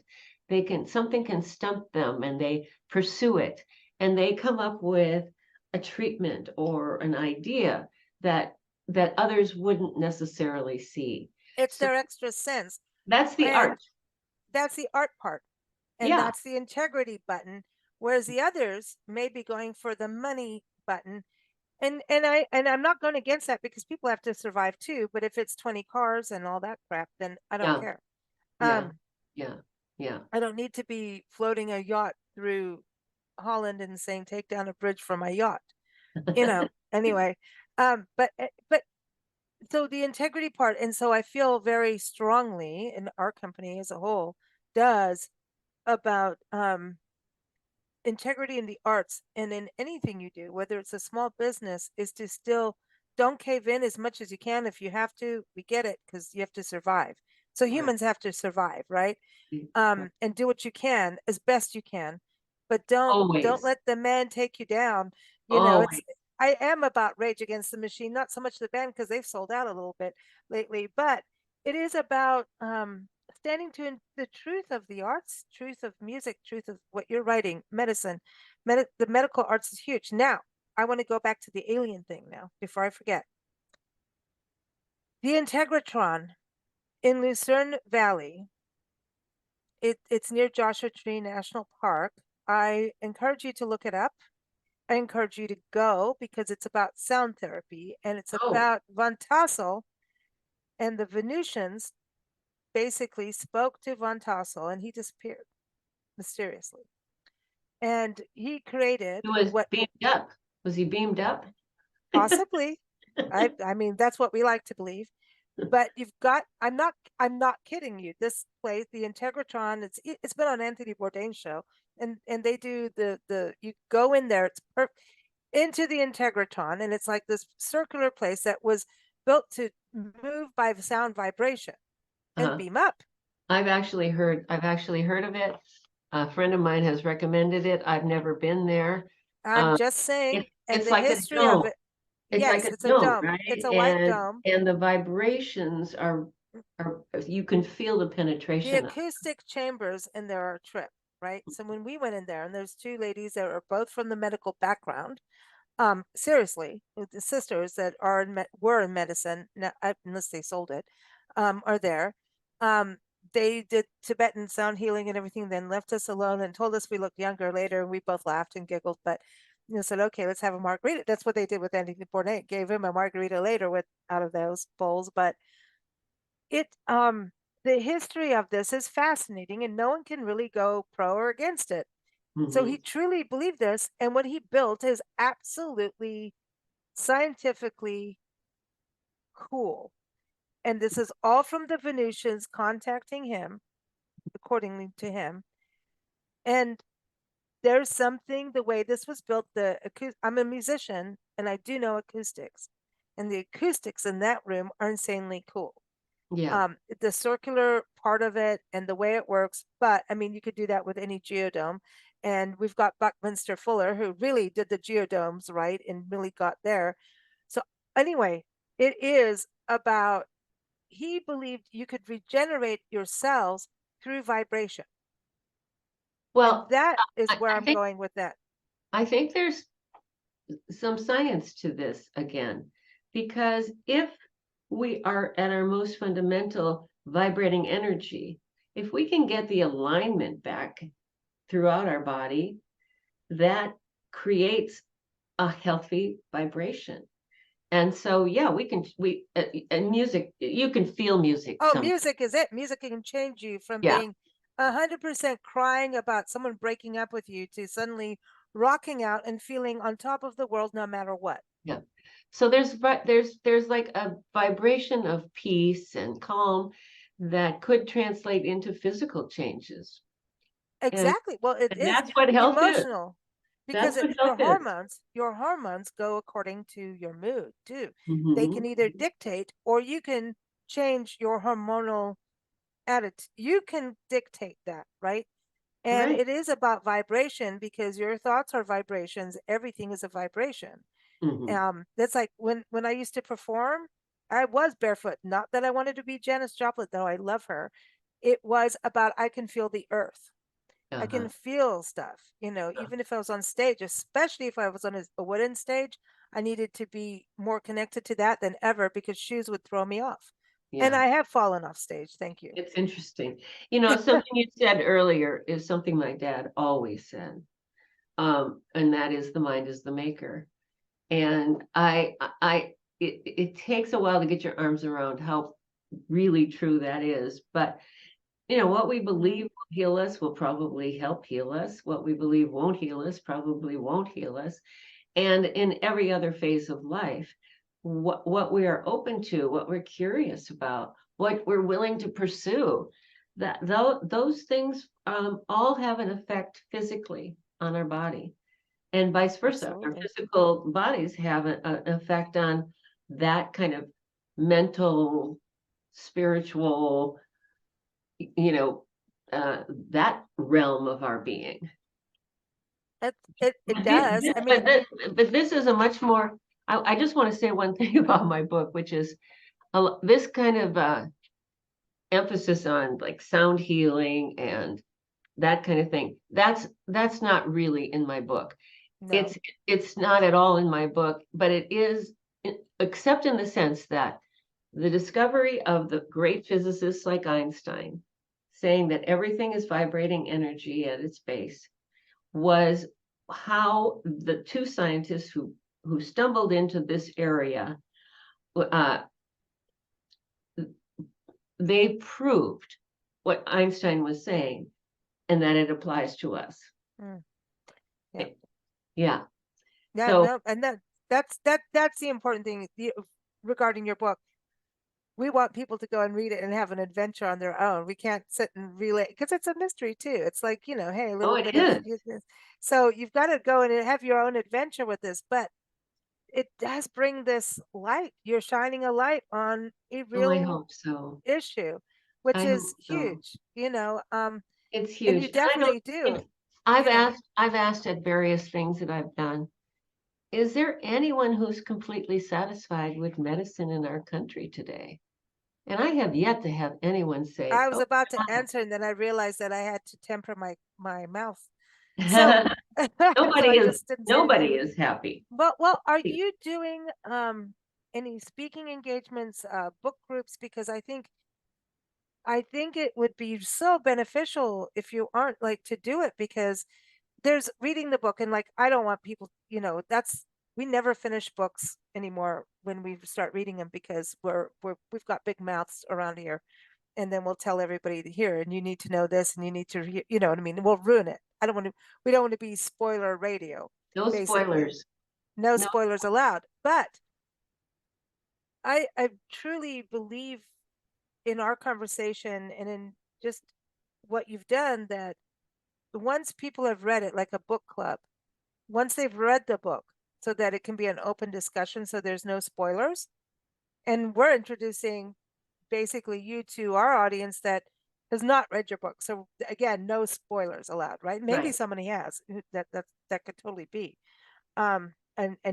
B: They can, something can stump them and they pursue it and they come up with a treatment or an idea that others wouldn't necessarily see.
A: It's
B: So
A: their extra sense.
B: that's the
A: And
B: art.
A: that's the art part. And
B: Yeah,
A: that's the integrity button. Whereas the others may be going for the money button. And I'm not going against that because people have to survive too. But if it's 20 cars and all that crap, then I don't
B: yeah,
A: care.
B: yeah,
A: Um,
B: yeah, yeah.
A: I don't need to be floating a yacht through Holland and saying take down a bridge for my yacht. Anyway. But so the integrity part, and so I feel very strongly, in our company as a whole does, about integrity in the arts and in anything you do, whether it's a small business, is to still don't cave in as much as you can. If you have to, we get it because you have to survive. So
B: Right.
A: humans have to survive, right?
B: Right.
A: And do what you can as best you can, but don't
B: Always,
A: let the man take you down. It's
B: always.
A: I am about Rage Against the Machine, not so much the band because they've sold out a little bit lately, but it is about standing to the truth of the arts, truth of music, truth of what you're writing, medicine. The medical arts is huge. Now, I want to go back to the alien thing now before I forget. The Integratron in Lucerne Valley, it's near Joshua Tree National Park. I encourage you to look it up. I encourage you to go because it's about sound therapy and it's
B: Oh,
A: about Van Tassel, and the Venusians basically spoke to Van Tassel and he disappeared mysteriously. And he created
B: he was
A: what
B: beamed up. Was he beamed up?
A: possibly, I mean that's what we like to believe. But you've got I'm not kidding you. This place, the Integratron, it's been on Anthony Bourdain's show, and they do the you go in there, into the Integratron, and it's like this circular place that was built to move by sound vibration and
B: Uh,
A: beam up.
B: I've actually heard of it. A friend of mine has recommended it. I've never been there.
A: I'm
B: Um,
A: just saying, and
B: it's
A: the
B: like a
A: history of
B: dome.
A: it.
B: It's like
A: Yes,
B: a
A: it's a
B: dome,
A: dome. It's
B: right?
A: a white dome.
B: And the vibrations are you can feel the
A: The
B: penetration.
A: acoustic chambers in there are a trip, right? So when we went in there, and there's two ladies that are both from the medical background, seriously, the sisters that were in medicine, unless they sold it, are there. Um, they did Tibetan sound healing and everything, then left us alone and told us we looked younger later, and we both laughed and giggled. But said, okay, let's have a margarita. That's what they did with Anthony Bourdain. Gave him a margarita later with out of those bowls. But it the history of this is fascinating, and no one can really go pro or against it. So he
B: Mhm.
A: truly believed this, and what he built is absolutely scientifically cool. And this is all from the Venusians contacting him, accordingly to him. And there's something the way this was built. I'm a musician, and I do know acoustics, and the acoustics in that room are insanely cool.
B: Yeah.
A: The circular part of it and the way it works. But I mean, you could do that with any geodome. And we've got Buckminster Fuller, who really did the geodomes right and really got there. So, anyway, it is about he believed you could regenerate your cells through vibration. And
B: Well,
A: that is where
B: I
A: I'm
B: think
A: going with that.
B: I think there's some science to this again, because if we are at our most fundamental vibrating energy, if we can get the alignment back throughout our body, that creates a healthy vibration. And so, yeah, and music, you can feel music
A: Oh,
B: some,
A: music is it. Music can change you from
B: yeah,
A: being 100% crying about someone breaking up with you to suddenly rocking out and feeling on top of the world no matter what.
B: yeah. So there's like a vibration of peace and calm that could translate into physical changes. And
A: Exactly. Well, it
B: and
A: is
B: that's what health is.
A: emotional because
B: That's what
A: your
B: health is.
A: hormones go according to your mood too. They can
B: Mhm.
A: either dictate or you can change your hormonal attitude. You can dictate that, right? And
B: Right.
A: it is about vibration because your thoughts are vibrations. Everything is a vibration.
B: Mhm.
A: That's like when I used to perform, I was barefoot. Not that I wanted to be Janis Joplin, though I love her. It was about I can feel the earth. I can
B: Uh-huh.
A: feel stuff, even if I was on stage, especially if I was on a wooden stage, I needed to be more connected to that than ever because shoes would throw me off. And
B: Yeah.
A: I have fallen off stage. Thank you.
B: It's interesting. Something you said earlier is something my dad always said. And that is the mind is the maker. And it takes a while to get your arms around how really true that is. But what we believe
A: Mhm.
B: will heal us will probably help heal us. What we believe won't heal us probably won't heal us. And in every other phase of life, what we are open to, what we're curious about, what we're willing to pursue, those things all have an effect physically on our body, and vice versa. Our
A: Absolutely.
B: physical bodies have an effect on that kind of mental, spiritual, you know, that realm of our being.
A: It does. I mean,
B: But this is a much more. I just want to say one thing about my book, which is this kind of emphasis on like sound healing and that kind of thing. That's not really in my book.
A: no.
B: It's not at all in my book, but it is, except in the sense that the discovery of the great physicists like Einstein saying that everything is vibrating energy at its base was how the two scientists who stumbled into this area, uh, they proved what Einstein was saying and that it applies to us.
A: Mm, yeah.
B: Eh, Yeah.
A: Yeah,
B: So,
A: no, and that's the important thing regarding your book. We want people to go and read it and have an adventure on their own. We can't sit and relay because it's a mystery too. It's like, hey, a
B: oh,
A: little
B: it
A: bit of
B: is.
A: so you've got to go and have your own adventure with this, but it does bring this light. You're shining a light on a
B: Oh, I
A: real
B: hope so.
A: issue, which
B: I hope
A: is
B: so.
A: huge,
B: It's
A: and you
B: huge. And I don't,
A: definitely do,
B: I've
A: you know.
B: asked at various things that I've done, is there anyone who's completely satisfied with medicine in our country today? And I have yet to have anyone say,
A: I was
B: oh,
A: about to
B: yeah.
A: answer, and then I realized that I had to temper my mouth. So so
B: Nobody
A: I
B: is
A: just didn't say anything.
B: nobody is happy.
A: Well, are you doing any speaking engagements, book groups? Because I think it would be so beneficial if you aren't like to do it because there's reading the book and like I don't want people, that's we never finish books anymore when we start reading them because we've got big mouths around here and then we'll tell everybody to hear and you need to know this and you need to you know what I mean, we'll ruin it. I don't want to We don't want to be spoiler radio,
B: No
A: basically.
B: spoilers.
A: No
B: No,
A: spoilers allowed. But I truly believe in our conversation and in just what you've done that once people have read it, like a book club, once they've read the book, so that it can be an open discussion, so there's no spoilers. And we're introducing basically you to our audience that has not read your book. So again, no spoilers allowed, right? Maybe
B: right.
A: somebody has that could totally be, and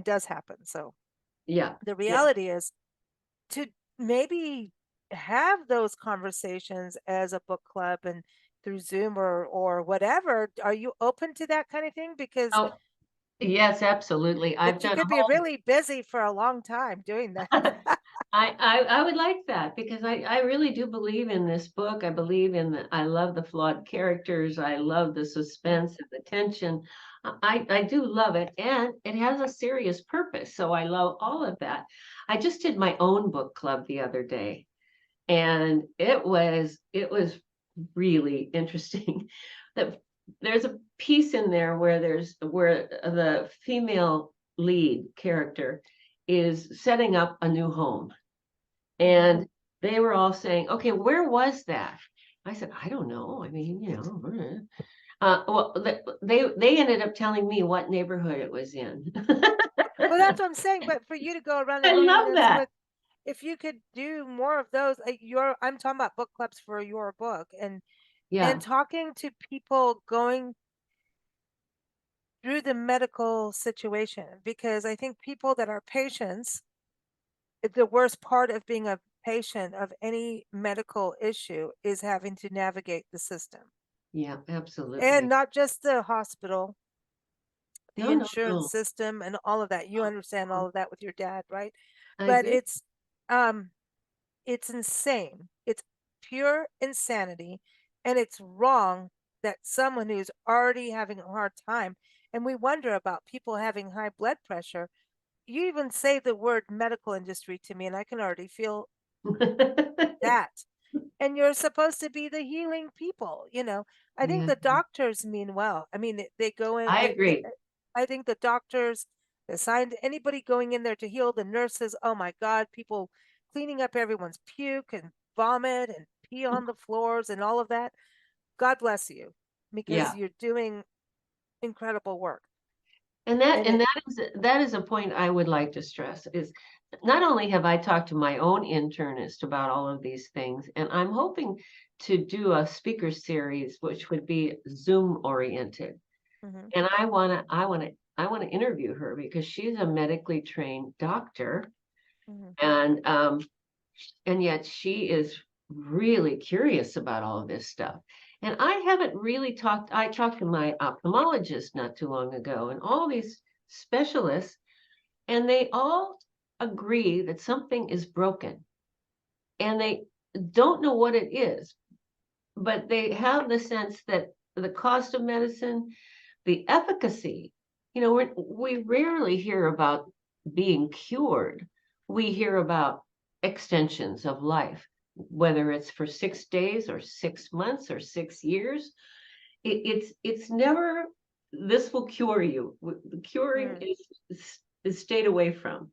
A: does happen. So
B: Yeah.
A: the
B: Yeah.
A: reality is to maybe have those conversations as a book club and through Zoom or whatever. Are you open to that kind of thing? Because
B: No, Yes, absolutely. I've
A: But you
B: done
A: could
B: a
A: be
B: whole
A: really busy for a long time doing that.
B: I would like that because I really do believe in this book. I believe in I love the flawed characters. I love the
A: Mm,
B: suspense and the tension. I do love it, and it has a serious purpose. So I love all of that. I just did my own book club the other day, and it was really interesting. That there's a piece in there where the female lead character is setting up a new home,
A: mhm.
B: and they were all saying, "Okay, where was that?" I said, "I don't know. I mean, well, they ended up telling me what neighborhood it was in.
A: Well, that's what I'm saying, but for you to go around
B: I
A: and doing
B: love
A: this
B: that.
A: with if you could do more of those, your I'm talking about book clubs for your book and
B: Yeah,
A: talking to people going through the medical situation because I think people that are patients, the worst part of being a patient of any medical issue is having to navigate the system.
B: yeah,
A: And
B: absolutely.
A: not just the hospital, the
B: No, no,
A: insurance
B: no.
A: system and all of that. You understand
B: Oh,
A: all of that with your dad, right?
B: I
A: But
B: do.
A: um it's insane. It's pure insanity and it's wrong that someone who's already having a hard time and we wonder about people having high blood pressure. You even say the word medical industry to me and I can already feel that. And you're supposed to be the healing people, you know. I think
B: Yeah,
A: the doctors mean well. I mean, they go in.
B: I agree.
A: I think the doctors, the science, anybody going in there to heal, the nurses. Oh my God, people cleaning up everyone's puke and vomit and pee on the floors and all of that. God bless you, because
B: Yeah.
A: you're doing incredible work.
B: And that
A: And
B: and
A: it,
B: that is a point I would like to stress is not only have I talked to my own internist about all of these things, and I'm hoping to do a speaker series which would be Zoom oriented.
A: mhm,
B: And I want to interview her because she's a medically trained doctor,
A: mhm,
B: and yet she is really curious about all of this stuff. And I haven't really I talked to my ophthalmologist not too long ago, and all these specialists, and they all agree that something is broken, and they don't know what it is, but they have the sense that the cost of medicine, the efficacy, we rarely hear about being cured. We hear about extensions of life, whether it's for 6 days or 6 months or 6 years. It's never this will cure you. The curing
A: mm.
B: is stayed away from.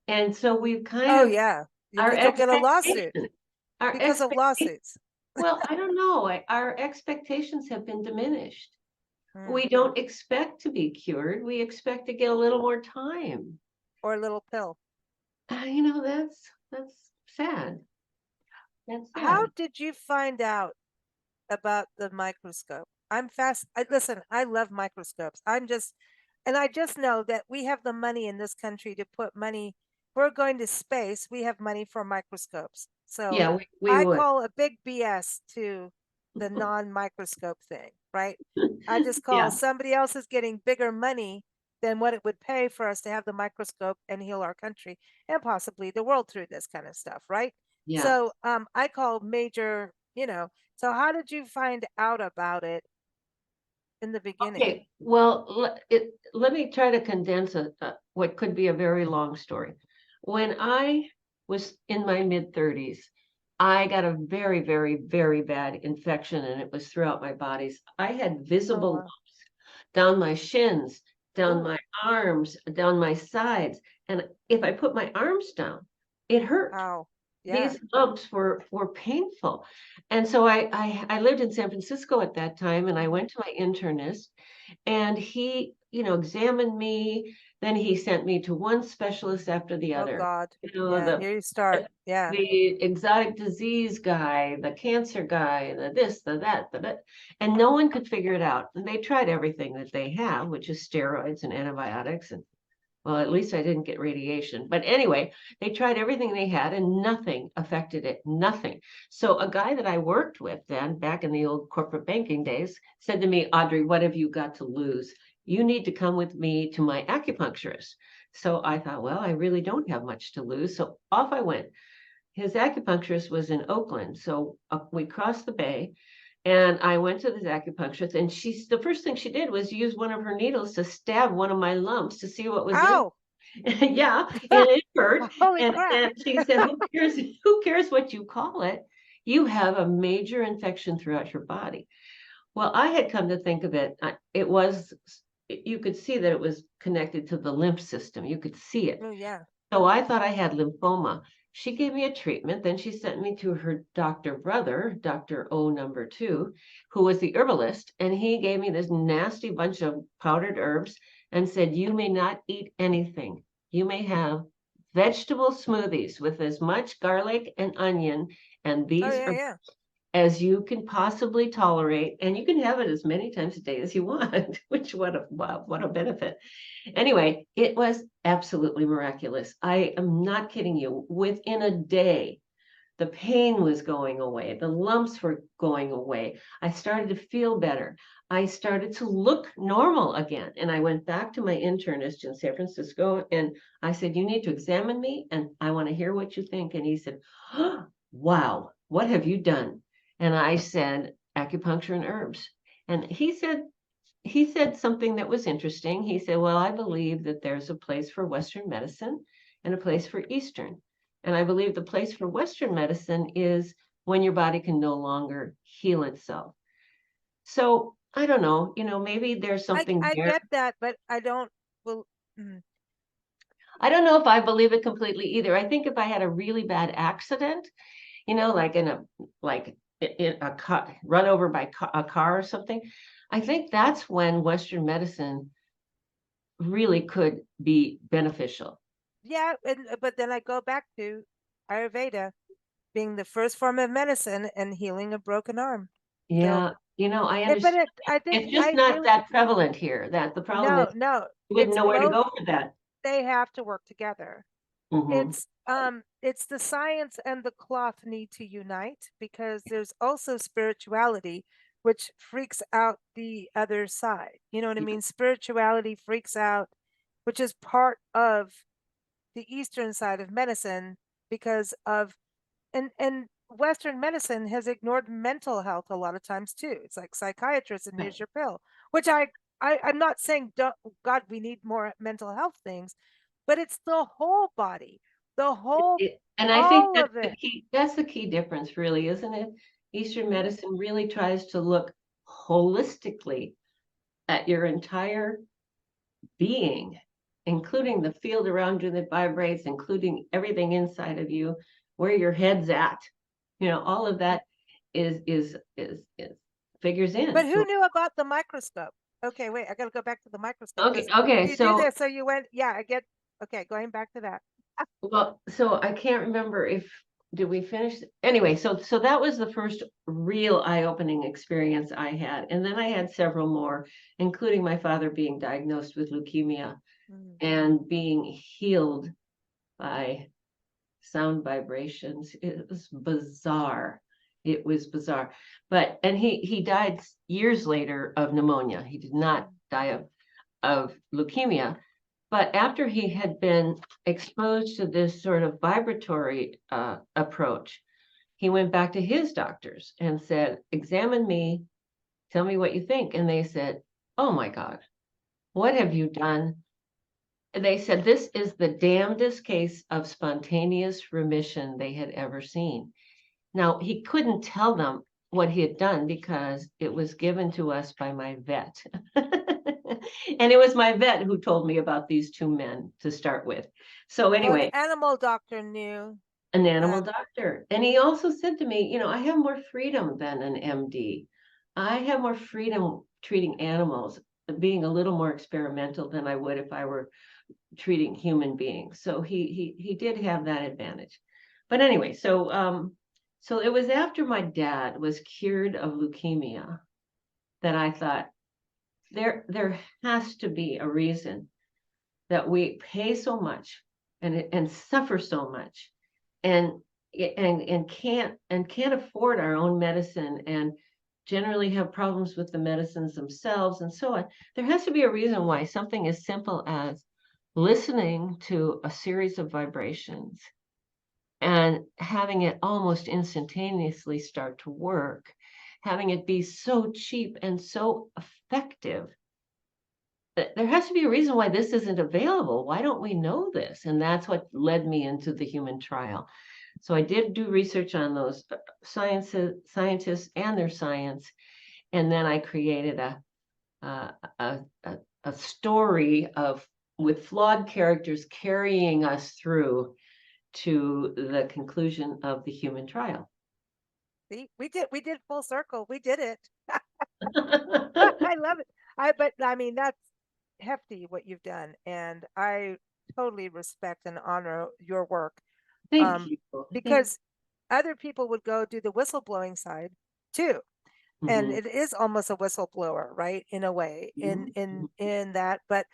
B: And so we've kind
A: Oh
B: of
A: yeah,
B: our
A: because you'll get a lawsuit
B: expectation, our
A: because of
B: expectation.
A: lawsuits.
B: Well, I don't know. Our expectations have been diminished.
A: Mm.
B: We don't expect to be cured. We expect to get a little more time.
A: Or a little pill.
B: That's sad. That's
A: How
B: sad.
A: did you find out about the microscope? I'm fast. Listen, I love microscopes. And I just know that we have the money in this country to put money. We're going to space. We have money for microscopes. So
B: Yeah, we
A: I
B: would.
A: call a big BS to the non-microscope thing, right? I just call
B: Yeah,
A: somebody else is getting bigger money than what it would pay for us to have the microscope and heal our country and possibly the world through this kind of stuff, right?
B: yeah.
A: So I call major, so how did you find out about it in the beginning?
B: Okay. Well, let me try to condense what could be a very long story. When I was in my mid-30s, I got a very, very, very bad infection, and it was throughout my bodies. I had
A: Oh
B: visible
A: wow.
B: down my shins, down
A: Oh
B: my arms, down my sides. And if I put my arms down, it hurt.
A: wow. Yeah.
B: These lumps were painful. And so I lived in San Francisco at that time, and I
A: Hmm.
B: went to my internist, and he, examined me. Then he sent me to one specialist after the
A: Oh
B: other.
A: God.
B: You know,
A: Yeah.
B: the
A: Here you start. Yeah.
B: the exotic disease guy, the cancer guy, the this, the that, the that, and no one could figure it out. And they tried everything that they have, which is steroids and antibiotics, and well, at least I didn't get radiation. But anyway, they tried everything they had and nothing affected it. Nothing. So a guy that I worked with then back in the old corporate banking days said to me, Audrey, what have you got to lose? you need to come with me to my acupuncturist. So I thought, well, I really don't have much to lose. So off I went. His acupuncturist was in Oakland. So we crossed the bay and I went to this acupuncturist, and the first thing she did was use one of her needles to stab one of my lumps to see what was in.
A: Ow!
B: Yeah, and it hurt.
A: Holy
B: And
A: crap!
B: then she said, who cares what you call it? You have a major infection throughout your body. Well, I had come to think of it, you could see that it was connected to the lymph system. You could see it.
A: Oh yeah.
B: So I thought I had lymphoma. She gave me a treatment. Then she sent me to her doctor brother, Dr. O number two, who was the herbalist. And he gave me this nasty bunch of powdered herbs and said, you may not eat anything. You may have vegetable smoothies with as much garlic and onion and
A: Oh
B: these
A: yeah,
B: herbs
A: yeah.
B: as you can possibly tolerate, and you can have it as many times a day as you want, which what a benefit. Anyway, it was absolutely miraculous. I am not kidding you. Within a day, the pain was going away. The lumps were going away. I started to feel better. I started to look normal again. And I went back to my internist in San Francisco and I said, you need to examine me and I want to hear what you think. And he said, oh, wow, what have you done? And I said, acupuncture and herbs. And he said something that was interesting. He said, well, I believe that there's a place for Western medicine and a place for Eastern. And I believe the place for Western medicine is when your body can no longer heal itself. So I don't know, maybe there's something
A: I
B: there.
A: get that, but I don't. Well, mm,
B: I don't know if I believe it completely either. I think if I had a really bad accident, like in a car, run over by a car or something, I think that's when Western medicine really could be beneficial.
A: yeah, but then I go back to Ayurveda being the first form of medicine and healing a broken arm. So,
B: Yeah, I
A: but
B: understand.
A: I think
B: It's just
A: I
B: not
A: really
B: that prevalent here. That the problem is
A: no, no.
B: you wouldn't
A: It's
B: know where to
A: both.
B: go for that.
A: They have to work together.
B: Hmm.
A: It's the science and the cloth need to unite because there's also spirituality which freaks out the other side. You know what I mean? Spirituality freaks out, which is part of the eastern side of medicine because of and Western medicine has ignored mental health a lot of times too. It's like psychiatrists and here's your pill, which I'm not saying don't, God, we need more mental health things, but it's the whole body, the whole,
B: And I think
A: all of it.
B: that's the key difference, really, isn't it? Eastern
A: Mhm.
B: medicine really tries to look holistically at your entire being, including the field around you that vibrates, including everything inside of you, where your head's at. All of that is figures
A: But
B: in
A: who
B: to.
A: knew about the microscope? Okay, wait, I got to go back to the microscope
B: Okay,
A: because
B: okay.
A: you do
B: So,
A: this. So you went, yeah, I get, okay, going back to that.
B: well, so I can't remember if did we finish anyway. So that was the first real eye-opening experience I had, and then I had several more, including my father being diagnosed with leukemia
A: Mm.
B: and being healed by sound vibrations. It was bizarre. It was bizarre. And he died years later of pneumonia. He did not die of leukemia. But after he had been exposed to this sort of vibratory approach, he went back to his doctors and said, examine me, tell me what you think. And they said, oh my God, what have you done? They said this is the damnedest case of spontaneous remission they had ever seen. Now, he couldn't tell them what he had done because it was given to us by my vet. And it was my vet who told me about these two men to start with. So
A: So an
B: anyway,
A: animal doctor knew
B: an animal
A: that.
B: doctor. And he also said to me, I have more freedom than an MD. I have more freedom treating animals, being a little more experimental than I would if I were treating human beings. So he did have that advantage. But anyway, so it was after my dad was cured of leukemia that I thought there has to be a reason that we pay so much and suffer so much and and can't afford our own medicine generally have problems with the medicines themselves and so on. There has to be a reason why something as simple as listening to a series of vibrations and having it almost instantaneously start to work, having it be so cheap and so effective. There has to be a reason why this isn't available. Why don't we know this? And that's what led me into the human trial. So I did do research on those scientists and their science, and then I created a a story of with flawed characters carrying us through to the conclusion of the human trial.
A: See, we did full circle. We did it. I love it. But I mean, that's hefty what you've done, and I totally respect and honor your work.
B: Thank
A: Um,
B: you. Thank.
A: because other people would go do the whistleblowing side too, and
B: Mhm,
A: it is almost a whistleblower, right? In a way, in
B: mhm,
A: in
B: mhm.
A: in that, but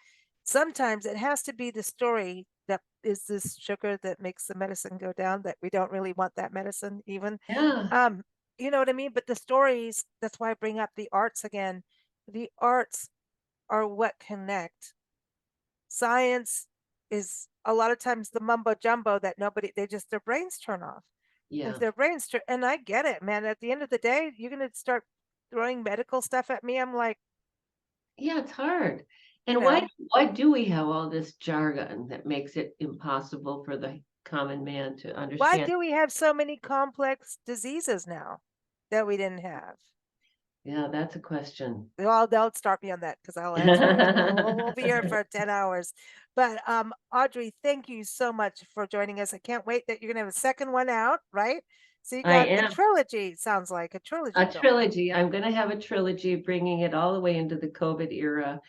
A: sometimes it has to be the story that is this sugar that makes the medicine go down, that we don't really want that medicine even.
B: Yeah,
A: Um, you know what I mean? But the stories, that's why I bring up the arts again. The arts are what connect. Science is a lot of times the mumbo jumbo that nobody, they just, their brains turn off. If
B: yeah,
A: their brains turn, and I get it, man. At the end of the day, you're going to start throwing medical stuff at me. I'm like,
B: yeah, it's hard.
A: you
B: And
A: know,
B: why do we have all this jargon that makes it impossible for the common man to
A: why
B: understand?
A: do we have so many complex diseases now that we didn't have?
B: Yeah, that's a question.
A: Well, don't start me on that because I'll answer it. We'll be here for 10 hours. But Audrey, thank you so much for joining us. I can't wait that you're gonna have a second one out, right? So you
B: I
A: got a
B: am
A: trilogy, sounds like a
B: a
A: trilogy going.
B: trilogy. I'm going to have a trilogy bringing it all the way into the COVID era.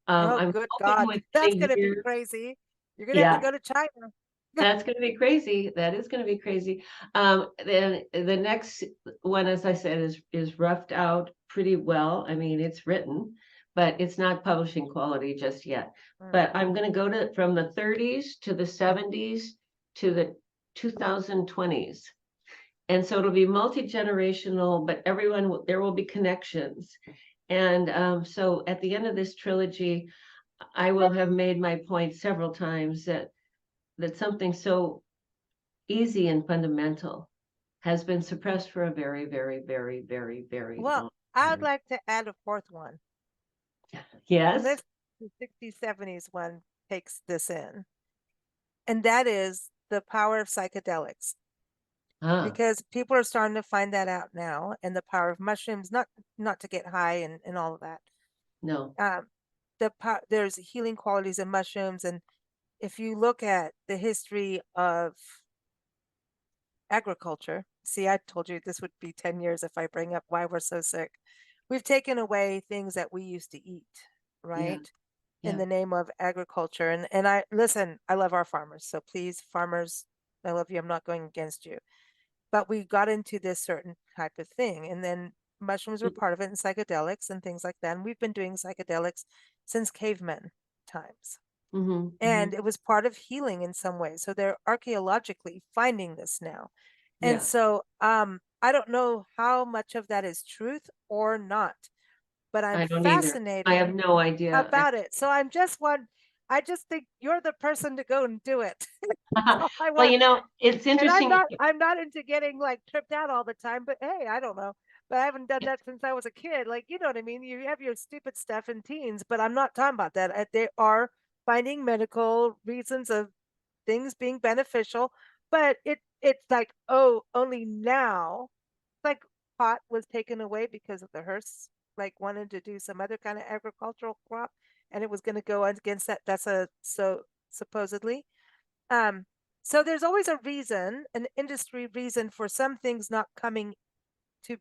A: Oh,
B: I'm
A: good
B: hoping
A: God.
B: within
A: That's
B: a
A: gonna be
B: year.
A: crazy. You're gonna have to
B: Yeah,
A: go to China.
B: that's going to be crazy. That is going to be crazy. Then the next one, as I said, is roughed out pretty well. I mean, it's written, but it's not publishing quality just yet.
A: Mm.
B: But I'm going to go to from the 30s to the 70s to the 2020s. And so it'll be multi-generational, but there will be connections. And so at the end of this trilogy, I will have made my point several times that something so easy and fundamental has been suppressed for a very, very, very, very, very
A: Well,
B: long
A: I'd
B: time.
A: like to add a fourth one. And
B: Yes.
A: this the 60s, 70s one takes this in. And that is the power of psychedelics.
B: Ah,
A: Because people are starting to find that out now, and the power of mushrooms, not to get high and all of that.
B: no.
A: Um, there's healing qualities in mushrooms, and if you look at the history of agriculture, see, I told you this would be 10 years if I bring up why we're so sick. We've taken away things that we used to eat,
B: Yeah.
A: right? In
B: Yeah.
A: the name of agriculture. And I listen, I love our farmers. So please, farmers, I love you. I'm not going against you. But we got into this certain type of thing. And then mushrooms were part of it, and psychedelics and things like that. And we've been doing psychedelics since cavemen times.
B: Mm-hmm, mm-hmm.
A: And it was part of healing in some way. So they're archaeologically finding this now. And
B: Yeah.
A: so I don't know how much of that is truth or not, but I'm
B: I don't either. I
A: fascinated
B: have no idea.
A: about it. So I'm just one, I just think you're the person to go and do it. That's all I
B: Well,
A: want.
B: it's
A: And
B: interesting.
A: I'm not into getting like tripped out all the time, but hey, I don't know. But I haven't done that since I was a kid. Like, you know what I mean? You have your stupid stuff in teens, but I'm not talking about that. They are finding medical reasons of things being beneficial, but it's like, oh, only now, like pot was taken away because of the hearse, like wanted to do some other kind of agricultural crop, and it was going to go against that. That's a so supposedly. Um, so there's always a reason, an industry reason for some things not coming to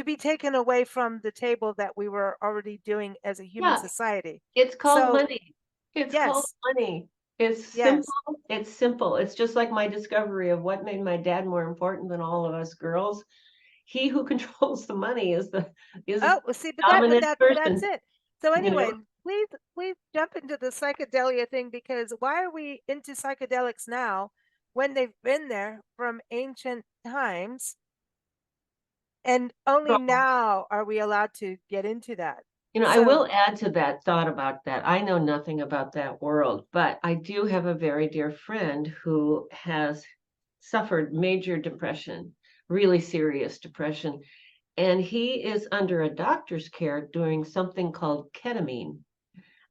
A: be taken away from the table that we were already doing as a human
B: Yeah,
A: society.
B: it's called
A: So
B: money. It's called
A: yes,
B: money. It's simple.
A: yes.
B: It's simple. It's just like my discovery of what made my dad more important than all of us girls. He who controls the money is
A: Oh, well, see, but
B: dominant
A: that's
B: person,
A: it. So
B: you
A: anyway,
B: know?
A: please jump into the psychedelia thing, because why are we into psychedelics now when they've been there from ancient times? And only
B: So,
A: now are we allowed to get into that.
B: I
A: So,
B: will add to that thought about that. I know nothing about that world, but I do have a very dear friend who has suffered major depression, really serious depression, and he is under a doctor's care doing something called ketamine.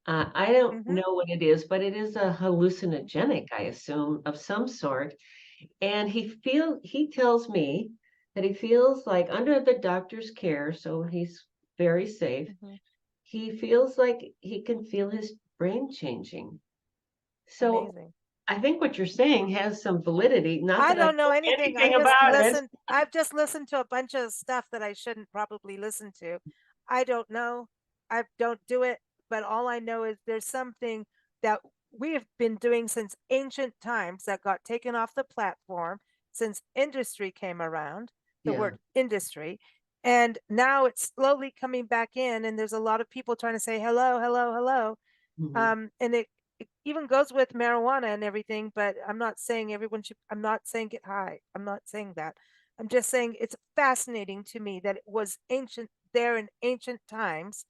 B: I don't
A: mhm,
B: know what it is, but it is a hallucinogenic, I assume, of some sort. And he tells me that he feels like under the doctor's care, so he's very safe.
A: mhm,
B: He feels like he can feel his brain changing. So
A: amazing.
B: I think what you're saying has some validity. Not
A: I
B: that I
A: don't know
B: know
A: anything.
B: anything about it.
A: I've just listened to a bunch of stuff that I shouldn't probably listen to. I don't know. I don't do it, but all I know is there's something that we have been doing since ancient times that got taken off the platform since industry came around, the
B: Yeah.
A: word industry. And now it's slowly coming back in, and there's a lot of people trying to say hello, hello, hello.
B: Hmm.
A: And it even goes with marijuana and everything, but I'm not saying everyone should, I'm not saying get high. I'm not saying that. I'm just saying it's fascinating to me that it was ancient there in ancient times,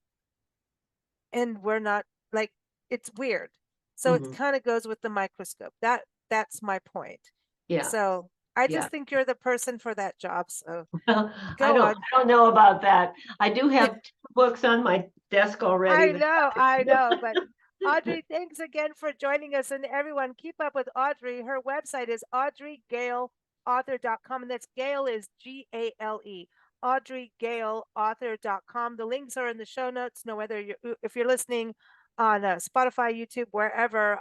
A: and we're not like, it's weird. So it
B: Hmm.
A: kind of goes with the microscope. That's my point.
B: Yeah.
A: So I
B: Yeah.
A: just think you're the person for that job. So
B: Well,
A: go on.
B: I don't know about that. I do have two books on my desk already that
A: I know, but Audrey, thanks again for joining us. And everyone, keep up with Audrey. Her website is audreygaleauthor.com, and that's Gale is Gale. audreygaleauthor.com. The links are in the show notes. No, whether you if you're listening on Spotify, YouTube, wherever,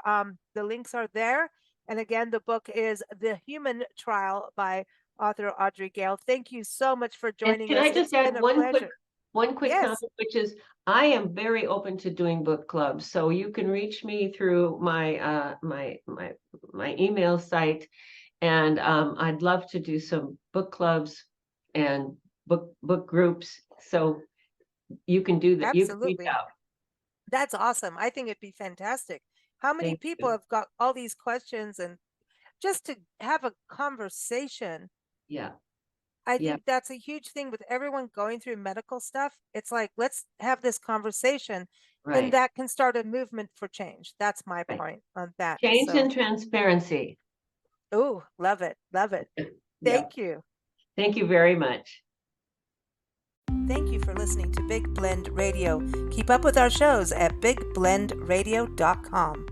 A: the links are there. And again, the book is The Human Trial by author Audrey Gale. Thank you so much for
B: And
A: joining
B: can
A: us.
B: I just
A: It's
B: add
A: been a pleasure.
B: one quick comment,
A: Yes,
B: which is I am very open to doing book clubs. So you can reach me through my email site, and I'd love to do some book clubs and book groups. So you can do that. You can reach
A: absolutely.
B: out.
A: That's awesome. I think it'd be fantastic. How many
B: Thank
A: people
B: you.
A: have got all these questions, and just to have a conversation?
B: Yeah.
A: I
B: Yeah.
A: think that's a huge thing with everyone going through medical stuff. It's like, let's have this conversation, and
B: Right.
A: that can start a movement for change. That's my
B: Right.
A: point on that.
B: Change
A: So,
B: and transparency.
A: oh, love it. Love it.
B: Yeah.
A: Thank you.
B: Thank you very much.
A: Thank you for listening to Big Blend Radio. Keep up with our shows at bigblendradio.com.